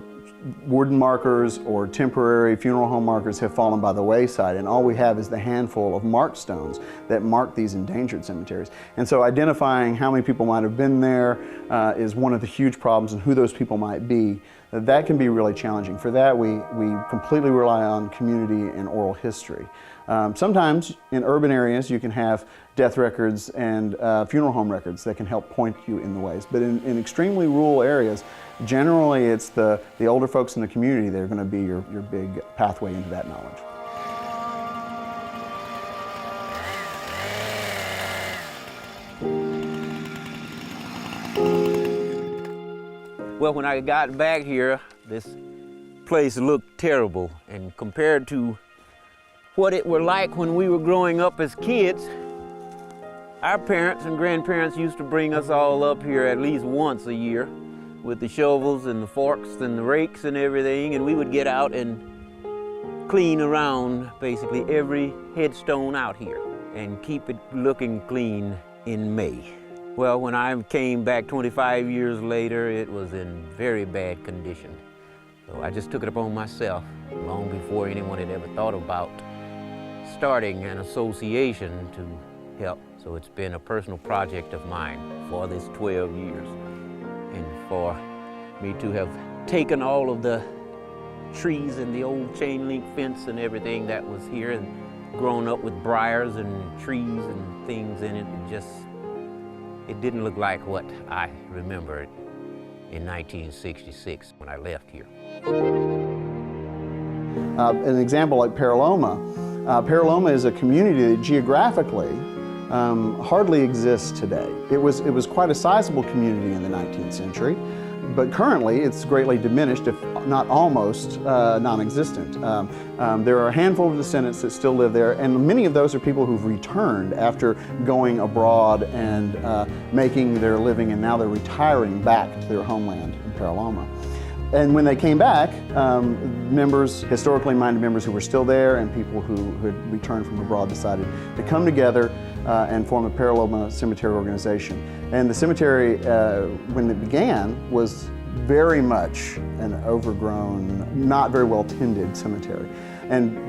wooden markers or temporary funeral home markers, have fallen by the wayside, and all we have is the handful of marked stones that mark these endangered cemeteries. And so identifying how many people might have been there is one of the huge problems, and who those people might be. That can be really challenging. For that, we completely rely on community and oral history. Sometimes in urban areas you can have death records and funeral home records that can help point you in the ways. But in extremely rural areas, generally it's the older folks in the community that are going to be your big pathway into that knowledge. Well, when I got back here, this place looked terrible, and compared to what it were like when we were growing up as kids, our parents and grandparents used to bring us all up here at least once a year with the shovels and the forks and the rakes and everything, and we would get out and clean around basically every headstone out here and keep it looking clean in May. Well, when I came back 25 years later, it was in very bad condition. So I just took it upon myself, long before anyone had ever thought about starting an association to help. So it's been a personal project of mine for this 12 years. And for me to have taken all of the trees and the old chain link fence and everything that was here and grown up with briars and trees and things in it, it didn't look like what I remembered in 1966 when I left here. An example like Paraloma, Paraloma is a community that geographically hardly exists today. It was quite a sizable community in the 19th century, but currently it's greatly diminished, if not almost non-existent. There are a handful of descendants that still live there, and many of those are people who've returned after going abroad and making their living, and now they're retiring back to their homeland in Paraloma. And when they came back, members, historically minded members who were still there and people who had returned from abroad decided to come together and form a Paraloma cemetery organization. And the cemetery, when it began, was very much an overgrown, not very well tended cemetery. And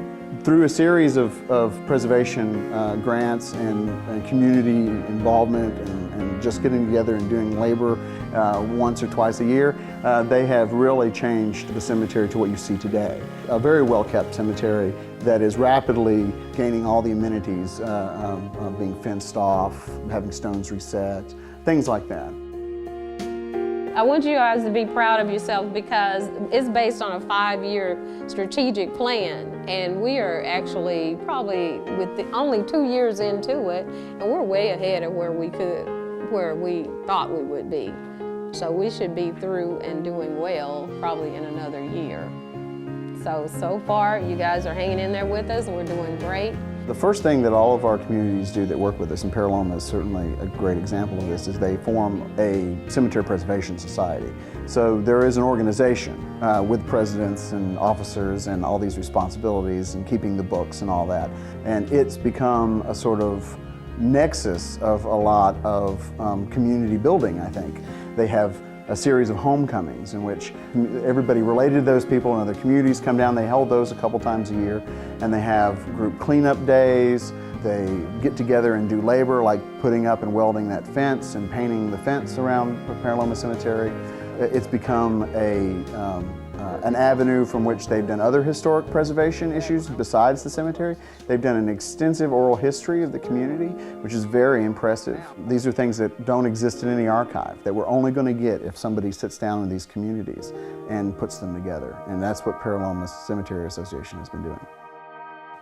through a series of preservation grants and community involvement and just getting together and doing labor once or twice a year, they have really changed the cemetery to what you see today. A very well-kept cemetery that is rapidly gaining all the amenities, being fenced off, having stones reset, things like that. I want you guys to be proud of yourselves because it's based on a 5-year strategic plan, and we are actually probably only 2 years into it, and we're way ahead of where we thought we would be. So we should be through and doing well probably in another year. So far you guys are hanging in there with us and we're doing great. The first thing that all of our communities do that work with us, and Paraloma is certainly a great example of this, is they form a cemetery preservation society. So there is an organization with presidents and officers and all these responsibilities and keeping the books and all that. And it's become a sort of nexus of a lot of community building, I think. They have a series of homecomings in which everybody related to those people in other communities come down. They hold those a couple times a year, and they have group cleanup days. They get together and do labor like putting up and welding that fence and painting the fence around Paraloma Cemetery. It's become an avenue from which they've done other historic preservation issues besides the cemetery. They've done an extensive oral history of the community, which is very impressive. These are things that don't exist in any archive, that we're only going to get if somebody sits down in these communities and puts them together. And that's what Paraloma Cemetery Association has been doing.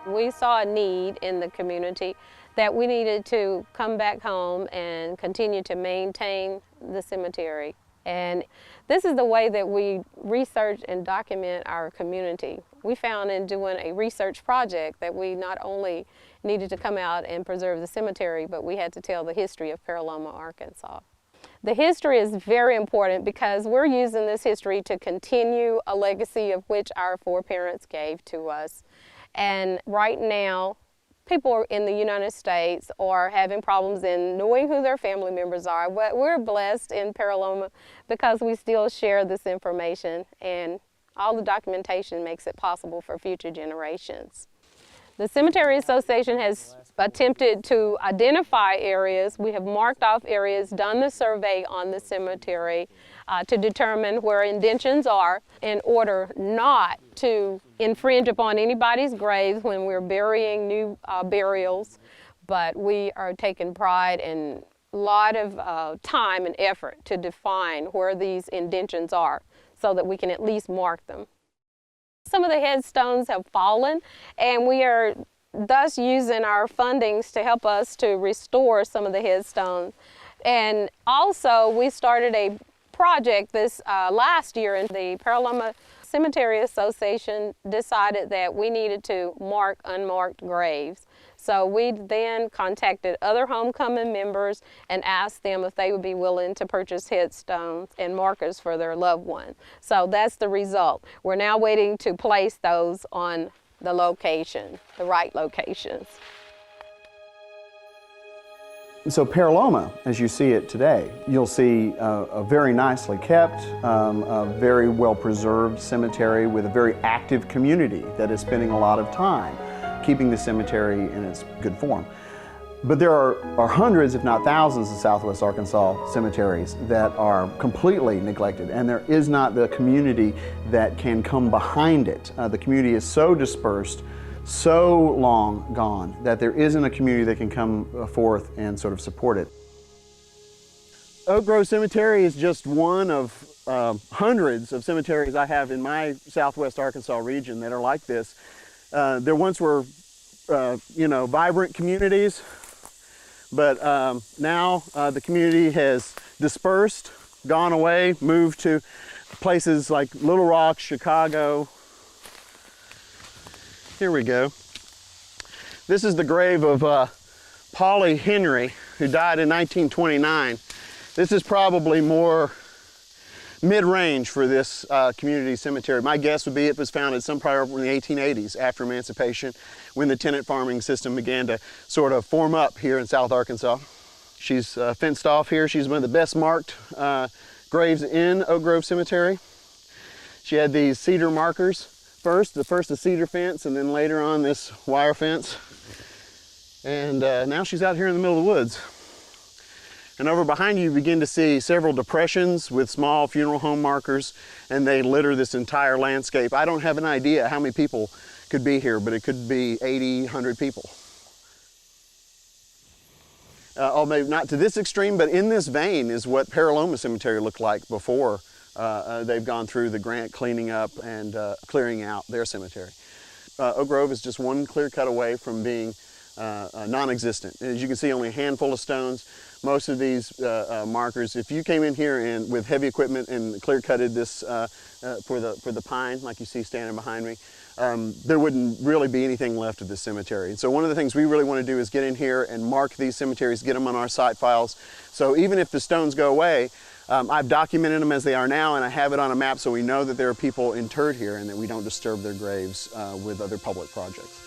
We saw a need in the community that we needed to come back home and continue to maintain the cemetery. And this is the way that we research and document our community. We found in doing a research project that we not only needed to come out and preserve the cemetery, but we had to tell the history of Paraloma, Arkansas. The history is very important because we're using this history to continue a legacy of which our foreparents gave to us. And right now, people in the United States are having problems in knowing who their family members are. But we're blessed in Paraloma because we still share this information, and all the documentation makes it possible for future generations. The Cemetery Association has attempted to identify areas. We have marked off areas, done the survey on the cemetery to determine where indentions are in order not to infringe upon anybody's graves when we're burying new burials. But we are taking pride in a lot of time and effort to define where these indentions are so that we can at least mark them. Some of the headstones have fallen, and we are thus using our fundings to help us to restore some of the headstones. And also, we started a project this last year, and the Paraloma Cemetery Association decided that we needed to mark unmarked graves. So we then contacted other homecoming members and asked them if they would be willing to purchase headstones and markers for their loved one. So that's the result. We're now waiting to place those on the location, the right locations. So Paraloma, as you see it today, you'll see a very nicely kept, a very well-preserved cemetery with a very active community that is spending a lot of time keeping the cemetery in its good form. But there are hundreds, if not thousands, of Southwest Arkansas cemeteries that are completely neglected, and there is not the community that can come behind it. The community is so dispersed, so long gone, that there isn't a community that can come forth and sort of support it. Oak Grove Cemetery is just one of hundreds of cemeteries I have in my Southwest Arkansas region that are like this. There once were vibrant communities. But now the community has dispersed, gone away, moved to places like Little Rock, Chicago. Here we go. This is the grave of Polly Henry, who died in 1929. This is probably more mid-range for this community cemetery. My guess would be it was founded sometime in the 1880s after emancipation, when the tenant farming system began to sort of form up here in South Arkansas. She's fenced off here. She's one of the best marked graves in Oak Grove Cemetery. She had these cedar markers first a cedar fence, and then later on this wire fence. And now she's out here in the middle of the woods. And over behind you begin to see several depressions with small funeral home markers, and they litter this entire landscape. I don't have an idea how many people could be here, but it could be 80, 100 people. Maybe not to this extreme, but in this vein is what Paraloma Cemetery looked like before they've gone through the grant cleaning up and clearing out their cemetery. Oak Grove is just one clear cut away from being non-existent. As you can see, only a handful of stones. Most of these markers, if you came in here and with heavy equipment and clear-cutted this for the pine, like you see standing behind me, there wouldn't really be anything left of this cemetery. And so one of the things we really want to do is get in here and mark these cemeteries, get them on our site files. So even if the stones go away, I've documented them as they are now, and I have it on a map so we know that there are people interred here and that we don't disturb their graves with other public projects.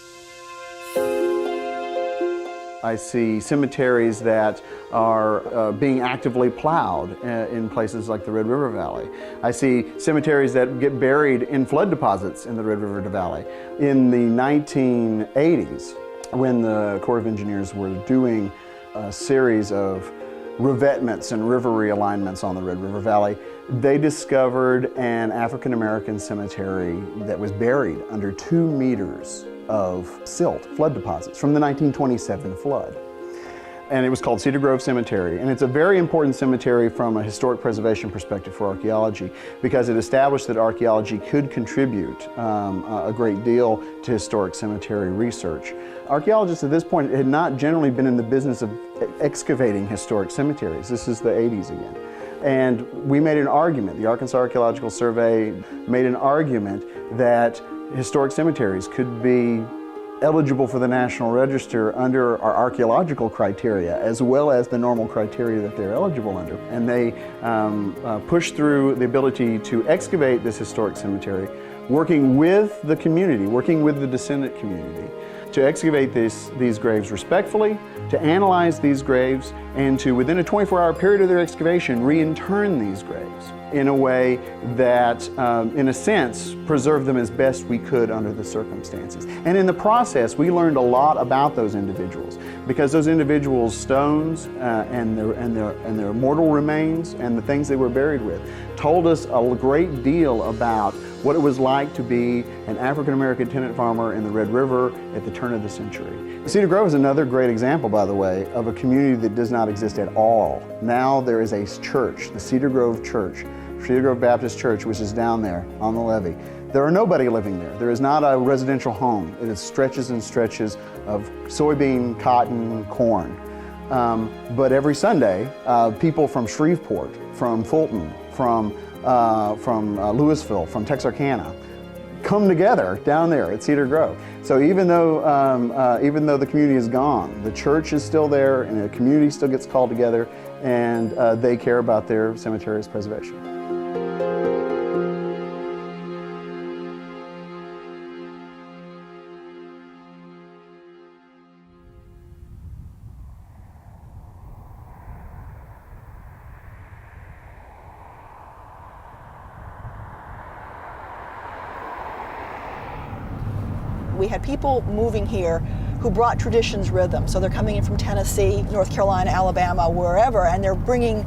I see cemeteries that are being actively plowed in places like the Red River Valley. I see cemeteries that get buried in flood deposits in the Red River Valley. In the 1980s, when the Corps of Engineers were doing a series of revetments and river realignments on the Red River Valley, they discovered an African American cemetery that was buried under 2 meters of silt, flood deposits from the 1927 flood. And it was called Cedar Grove Cemetery. And it's a very important cemetery from a historic preservation perspective for archaeology, because it established that archaeology could contribute a great deal to historic cemetery research. Archaeologists at this point had not generally been in the business of excavating historic cemeteries. This is the 80s again. And we made an argument, the Arkansas Archaeological Survey made an argument that historic cemeteries could be eligible for the National Register under our archaeological criteria, as well as the normal criteria that they're eligible under. And they pushed through the ability to excavate this historic cemetery, working with the community, working with the descendant community, to excavate these graves respectfully, to analyze these graves, and to, within a 24-hour period of their excavation, re-intern these graves in a way that, in a sense, preserved them as best we could under the circumstances. And in the process, we learned a lot about those individuals, because those individuals' stones and their mortal remains and the things they were buried with told us a great deal about what it was like to be an African-American tenant farmer in the Red River at the turn of the century. Cedar Grove is another great example, by the way, of a community that does not exist at all. Now there is a church, the Cedar Grove Church, Cedar Grove Baptist Church, which is down there on the levee. There are nobody living there. There is not a residential home. It is stretches and stretches of soybean, cotton, corn. But every Sunday, people from Shreveport, from Fulton, from Louisville, from Texarkana, come together down there at Cedar Grove. So even though the community is gone, the church is still there, and the community still gets called together, and they care about their cemetery's preservation. We had people moving here who brought traditions with them. So they're coming in from Tennessee, North Carolina, Alabama, wherever, and they're bringing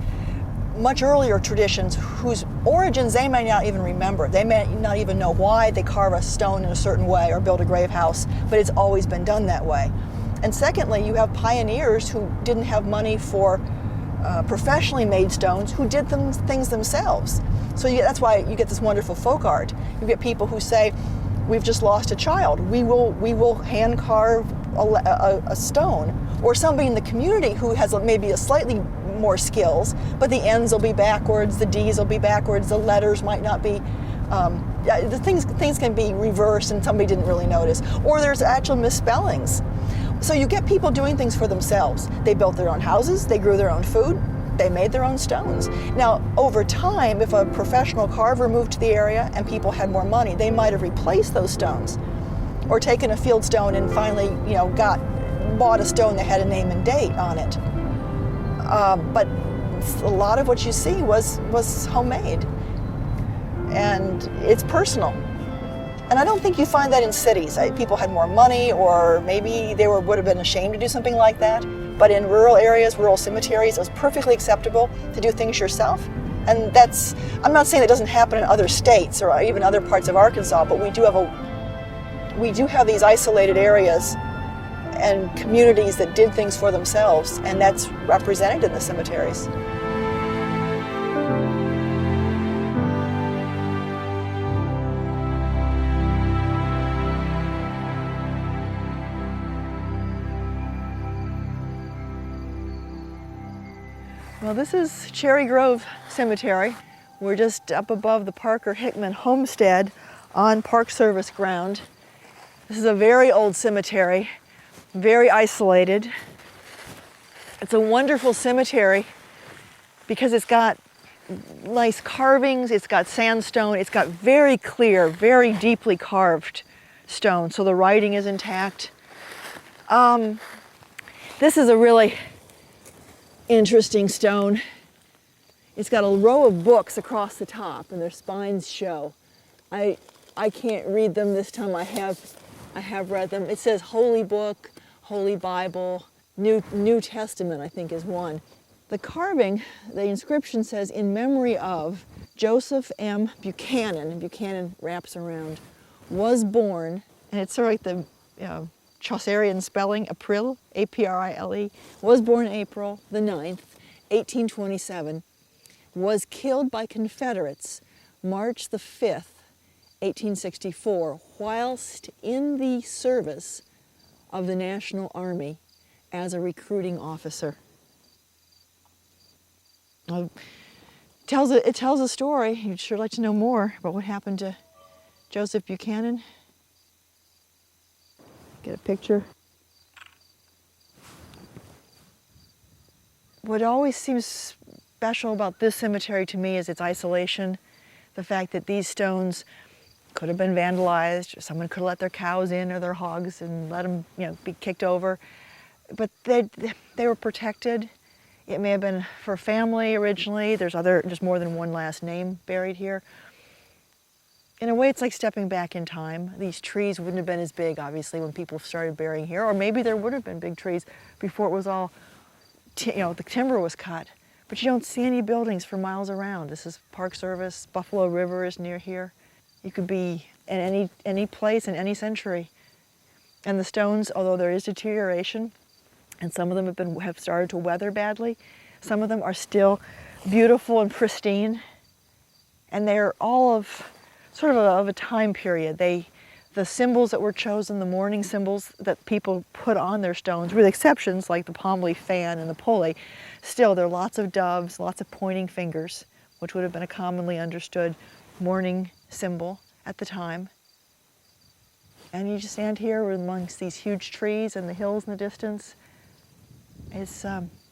much earlier traditions whose origins they may not even remember. They may not even know why they carve a stone in a certain way or build a grave house, but it's always been done that way. And secondly, you have pioneers who didn't have money for professionally made stones who did things themselves. So that's why you get this wonderful folk art. You get people who say, we've just lost a child. We will hand carve a stone, or somebody in the community who has maybe a slightly more skills, but the N's will be backwards, the D's will be backwards, the letters might not be, the things can be reversed and somebody didn't really notice, or there's actual misspellings. So you get people doing things for themselves. They built their own houses, they grew their own food, they made their own stones. Now, over time, if a professional carver moved to the area and people had more money, they might have replaced those stones, or taken a field stone and finally, bought a stone that had a name and date on it. But a lot of what you see was homemade, and it's personal. And I don't think you find that in cities. People had more money, or maybe they would have been ashamed to do something like that. But in rural areas, rural cemeteries, it was perfectly acceptable to do things yourself. And I'm not saying that doesn't happen in other states or even other parts of Arkansas, but we do have these isolated areas and communities that did things for themselves, and that's represented in the cemeteries. Well, this is Cherry Grove Cemetery. We're just up above the Parker Hickman homestead on Park Service ground. This is a very old cemetery, very isolated. It's a wonderful cemetery because it's got nice carvings, it's got sandstone, it's got very clear, very deeply carved stone, so the writing is intact. This is a really interesting stone. It's got a row of books across the top and their spines show. I can't read them this time. I have read them. It says Holy Book, Holy Bible, New Testament, I think is one. The carving, the inscription says, in memory of Joseph M. Buchanan, and Buchanan wraps around, was born, and it's sort of like the Chaucerian spelling, April, A-P-R-I-L-E, was born April the 9th, 1827, was killed by Confederates March the 5th, 1864, whilst in the service of the National Army as a recruiting officer. It tells a story. You'd sure like to know more about what happened to Joseph Buchanan. Get a picture. What always seems special about this cemetery to me is its isolation. The fact that these stones could have been vandalized, or someone could have let their cows in or their hogs and let them, be kicked over. But they were protected. It may have been for family originally. There's just more than one last name buried here. In a way, it's like stepping back in time. These trees wouldn't have been as big, obviously, when people started burying here, or maybe there would have been big trees before it was all, the timber was cut. But you don't see any buildings for miles around. This is Park Service. Buffalo River is near here. You could be in any place in any century. And the stones, although there is deterioration, and some of them have started to weather badly, some of them are still beautiful and pristine. And they're all of sort of a time period. The symbols that were chosen, the mourning symbols that people put on their stones, with exceptions like the palm leaf fan and the pulley, still there are lots of doves, lots of pointing fingers, which would have been a commonly understood mourning symbol at the time. And you just stand here amongst these huge trees and the hills in the distance. It's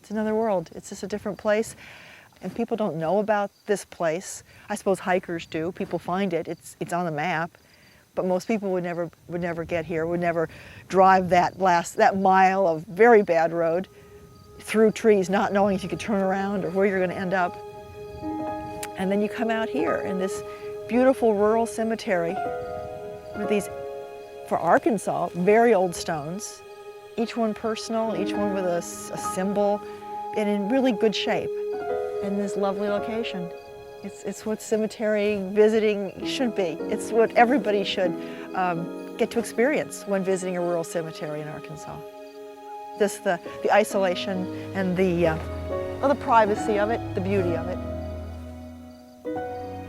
another world. It's just a different place. And people don't know about this place. I suppose hikers do. People find it. It's on the map. But most people would never get here, would never drive that mile of very bad road through trees, not knowing if you could turn around or where you're going to end up. And then you come out here in this beautiful rural cemetery with these, for Arkansas, very old stones, each one personal, each one with a symbol, and in really good shape, in this lovely location. It's what cemetery visiting should be. It's what everybody should get to experience when visiting a rural cemetery in Arkansas. Just the isolation and the privacy of it, the beauty of it.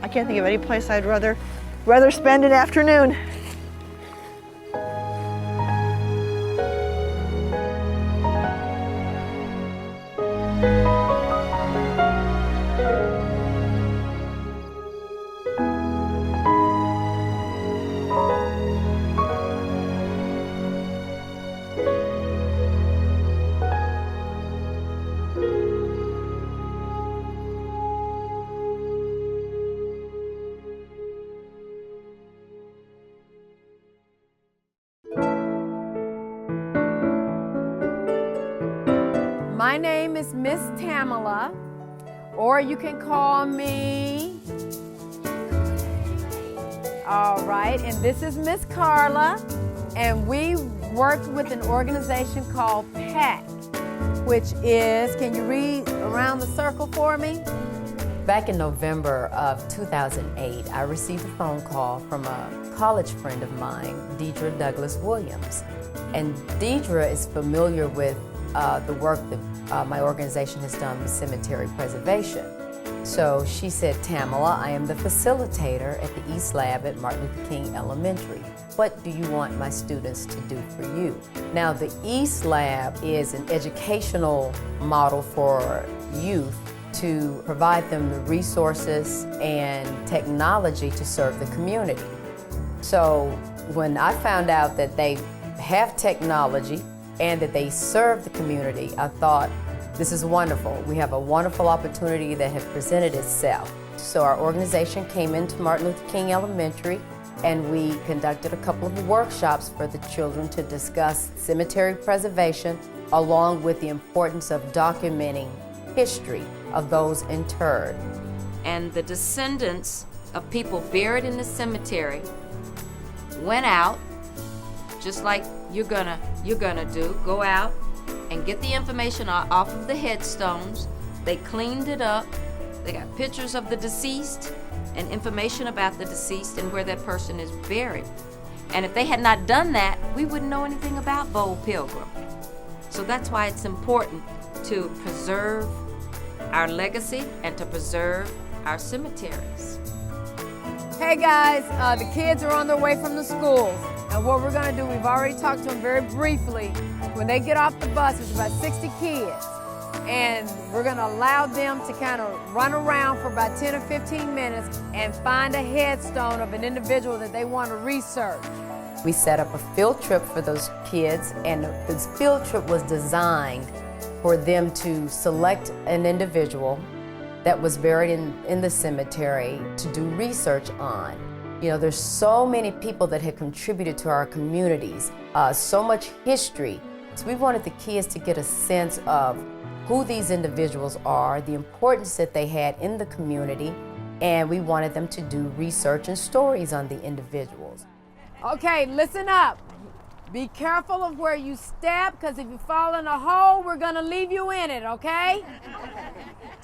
I can't think of any place I'd rather spend an afternoon. My name is Miss Tamela, or you can call me. All right, and this is Miss Carla, and we work with an organization called PAC, which is, can you read around the circle for me? Back in November of 2008, I received a phone call from a college friend of mine, Deidre Douglas Williams. And Deidre is familiar with the work that my organization has done with cemetery preservation. So she said, Tamela, I am the facilitator at the East Lab at Martin Luther King Elementary. What do you want my students to do for you? Now, the East Lab is an educational model for youth to provide them the resources and technology to serve the community. So when I found out that they have technology and that they serve the community, I thought, this is wonderful. We have a wonderful opportunity that has presented itself. So our organization came into Martin Luther King Elementary, and we conducted a couple of workshops for the children to discuss cemetery preservation, along with the importance of documenting history of those interred. And the descendants of people buried in the cemetery went out, just like you're gonna do, go out and get the information off of the headstones. They cleaned it up. They got pictures of the deceased and information about the deceased and where that person is buried. And if they had not done that, we wouldn't know anything about Bold Pilgrim. So that's why it's important to preserve our legacy and to preserve our cemeteries. Hey guys, the kids are on their way from the schools. And what we're gonna do, we've already talked to them very briefly. When they get off the bus, there's about 60 kids. And we're gonna allow them to kind of run around for about 10 or 15 minutes and find a headstone of an individual that they want to research. We set up a field trip for those kids, and this field trip was designed for them to select an individual that was buried in the cemetery to do research on. You know, there's so many people that had contributed to our communities, so much history. So we wanted the kids to get a sense of who these individuals are, the importance that they had in the community, and we wanted them to do research and stories on the individuals. Okay, listen up. Be careful of where you step, because if you fall in a hole, we're gonna leave you in it, okay?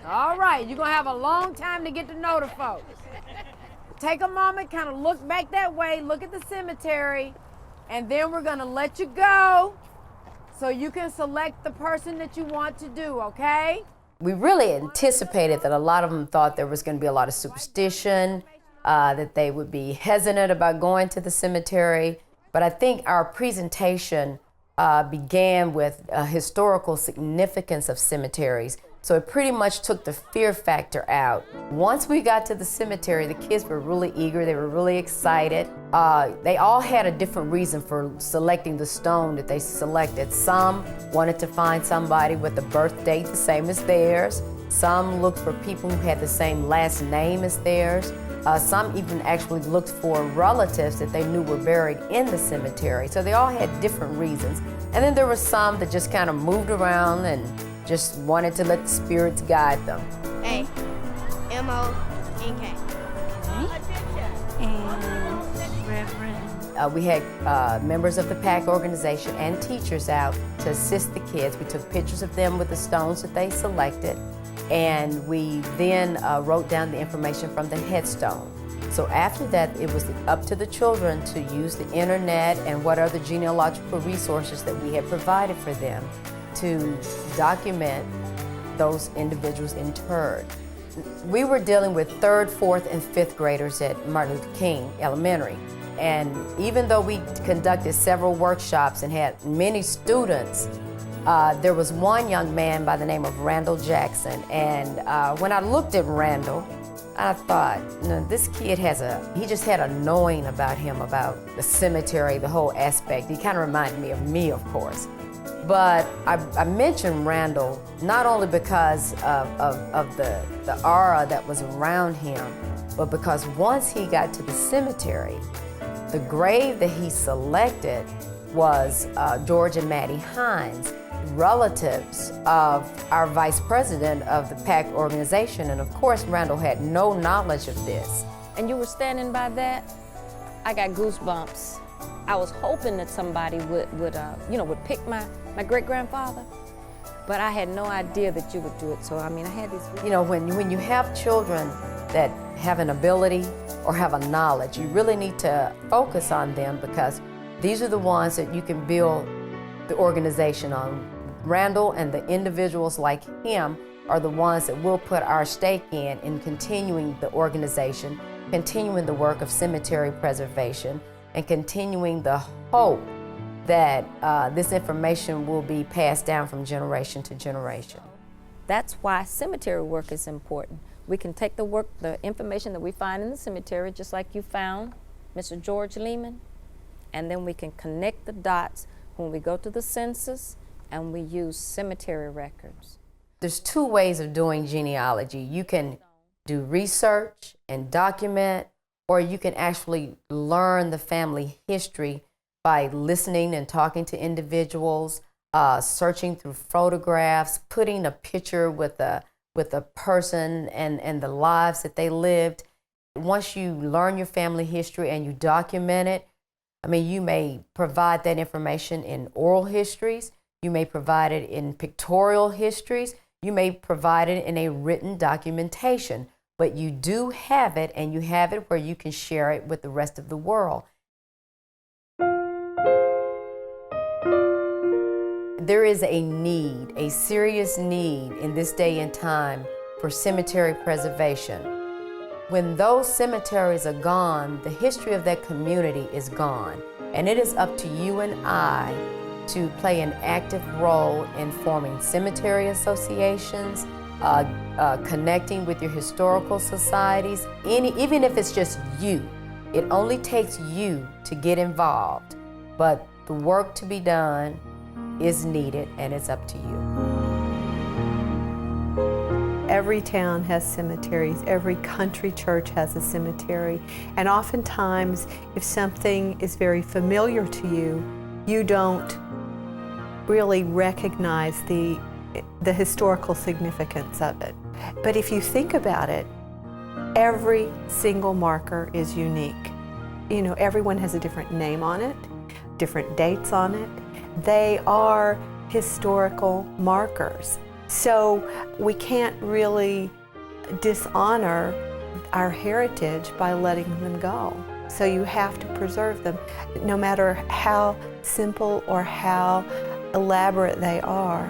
All right, you're gonna have a long time to get to know the folks. Take a moment, kind of look back that way, look at the cemetery, and then we're gonna let you go so you can select the person that you want to do, okay? We really anticipated that a lot of them thought there was going to be a lot of superstition, that they would be hesitant about going to the cemetery. But I think our presentation began with a historical significance of cemeteries. So it pretty much took the fear factor out. Once we got to the cemetery, the kids were really eager, they were really excited. They all had a different reason for selecting the stone that they selected. Some wanted to find somebody with a birth date the same as theirs. Some looked for people who had the same last name as theirs. Some even actually looked for relatives that they knew were buried in the cemetery. So they all had different reasons. And then there were some that just kind of moved around and just wanted to let the spirits guide them. A-M-O-N-K. And Reverend. We had members of the PAC organization and teachers out to assist the kids. We took pictures of them with the stones that they selected, and we then wrote down the information from the headstone. So after that, it was up to the children to use the internet and what other genealogical resources that we had provided for them to document those individuals interred. We were dealing with 3rd, 4th, and 5th graders at Martin Luther King Elementary. And even though we conducted several workshops and had many students, there was one young man by the name of Randall Jackson. And when I looked at Randall, I thought, this kid he just had a knowing about him, about the cemetery, the whole aspect. He kind of reminded me of me, of course. But I mentioned Randall not only because of the aura that was around him, but because once he got to the cemetery, the grave that he selected was George and Maddie Hines. relatives of our vice president of the PAC organization, and of course Randall had no knowledge of this. And you were standing by that, I got goosebumps. I was hoping that somebody would pick my great-grandfather, but I had no idea that you would do it. So I mean, I had these. You know, when you have children that have an ability or have a knowledge, you really need to focus on them, because these are the ones that you can build the organization on. Randall and the individuals like him are the ones that will put our stake in continuing the organization, continuing the work of cemetery preservation, and continuing the hope that this information will be passed down from generation to generation. That's why cemetery work is important. We can take the information that we find in the cemetery, just like you found Mr. George Lehman, and then we can connect the dots when we go to the census and we use cemetery records. There's two ways of doing genealogy. You can do research and document, or you can actually learn the family history by listening and talking to individuals, searching through photographs, putting a picture with a person and the lives that they lived. Once you learn your family history and you document it, I mean, you may provide that information in oral histories, you may provide it in pictorial histories, you may provide it in a written documentation, but you do have it, and you have it where you can share it with the rest of the world. There is a need, a serious need in this day and time for cemetery preservation. When those cemeteries are gone, the history of that community is gone. And it is up to you and I to play an active role in forming cemetery associations, connecting with your historical societies, even if it's just you. It only takes you to get involved, but the work to be done is needed, and it's up to you. Every town has cemeteries, every country church has a cemetery, and oftentimes if something is very familiar to you, you don't really recognize the historical significance of it. But if you think about it, every single marker is unique. You know, everyone has a different name on it, different dates on it. They are historical markers. So we can't really dishonor our heritage by letting them go. So you have to preserve them, no matter how simple or how elaborate they are.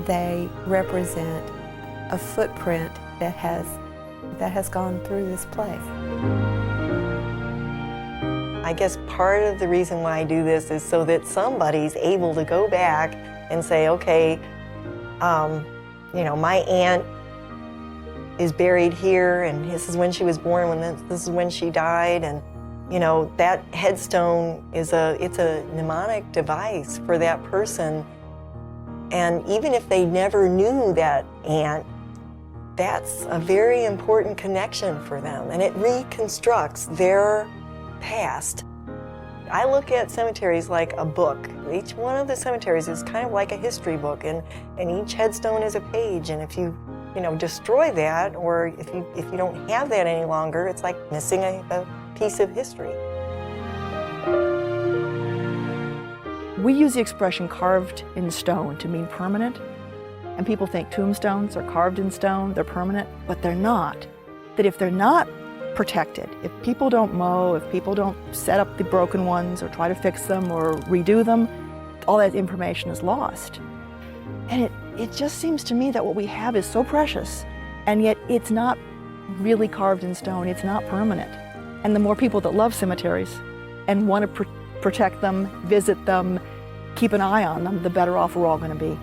They represent a footprint that has gone through this place. I guess part of the reason why I do this is so that somebody's able to go back and say, okay, you know, my aunt is buried here, and this is when she was born, this is when she died, and you know, that headstone is it's a mnemonic device for that person. And even if they never knew that aunt, that's a very important connection for them, and it reconstructs their past. I look at cemeteries like a book. Each one of the cemeteries is kind of like a history book, and each headstone is a page. And if you destroy that, or if you don't have that any longer, it's like missing a piece of history. We use the expression carved in stone to mean permanent, and people think tombstones are carved in stone, they're permanent, but they're not. That if they're not protected, if people don't mow, if people don't set up the broken ones or try to fix them or redo them, all that information is lost. And it just seems to me that what we have is so precious, and yet it's not really carved in stone, it's not permanent. And the more people that love cemeteries and want to protect them, visit them, keep an eye on them, the better off we're all going to be.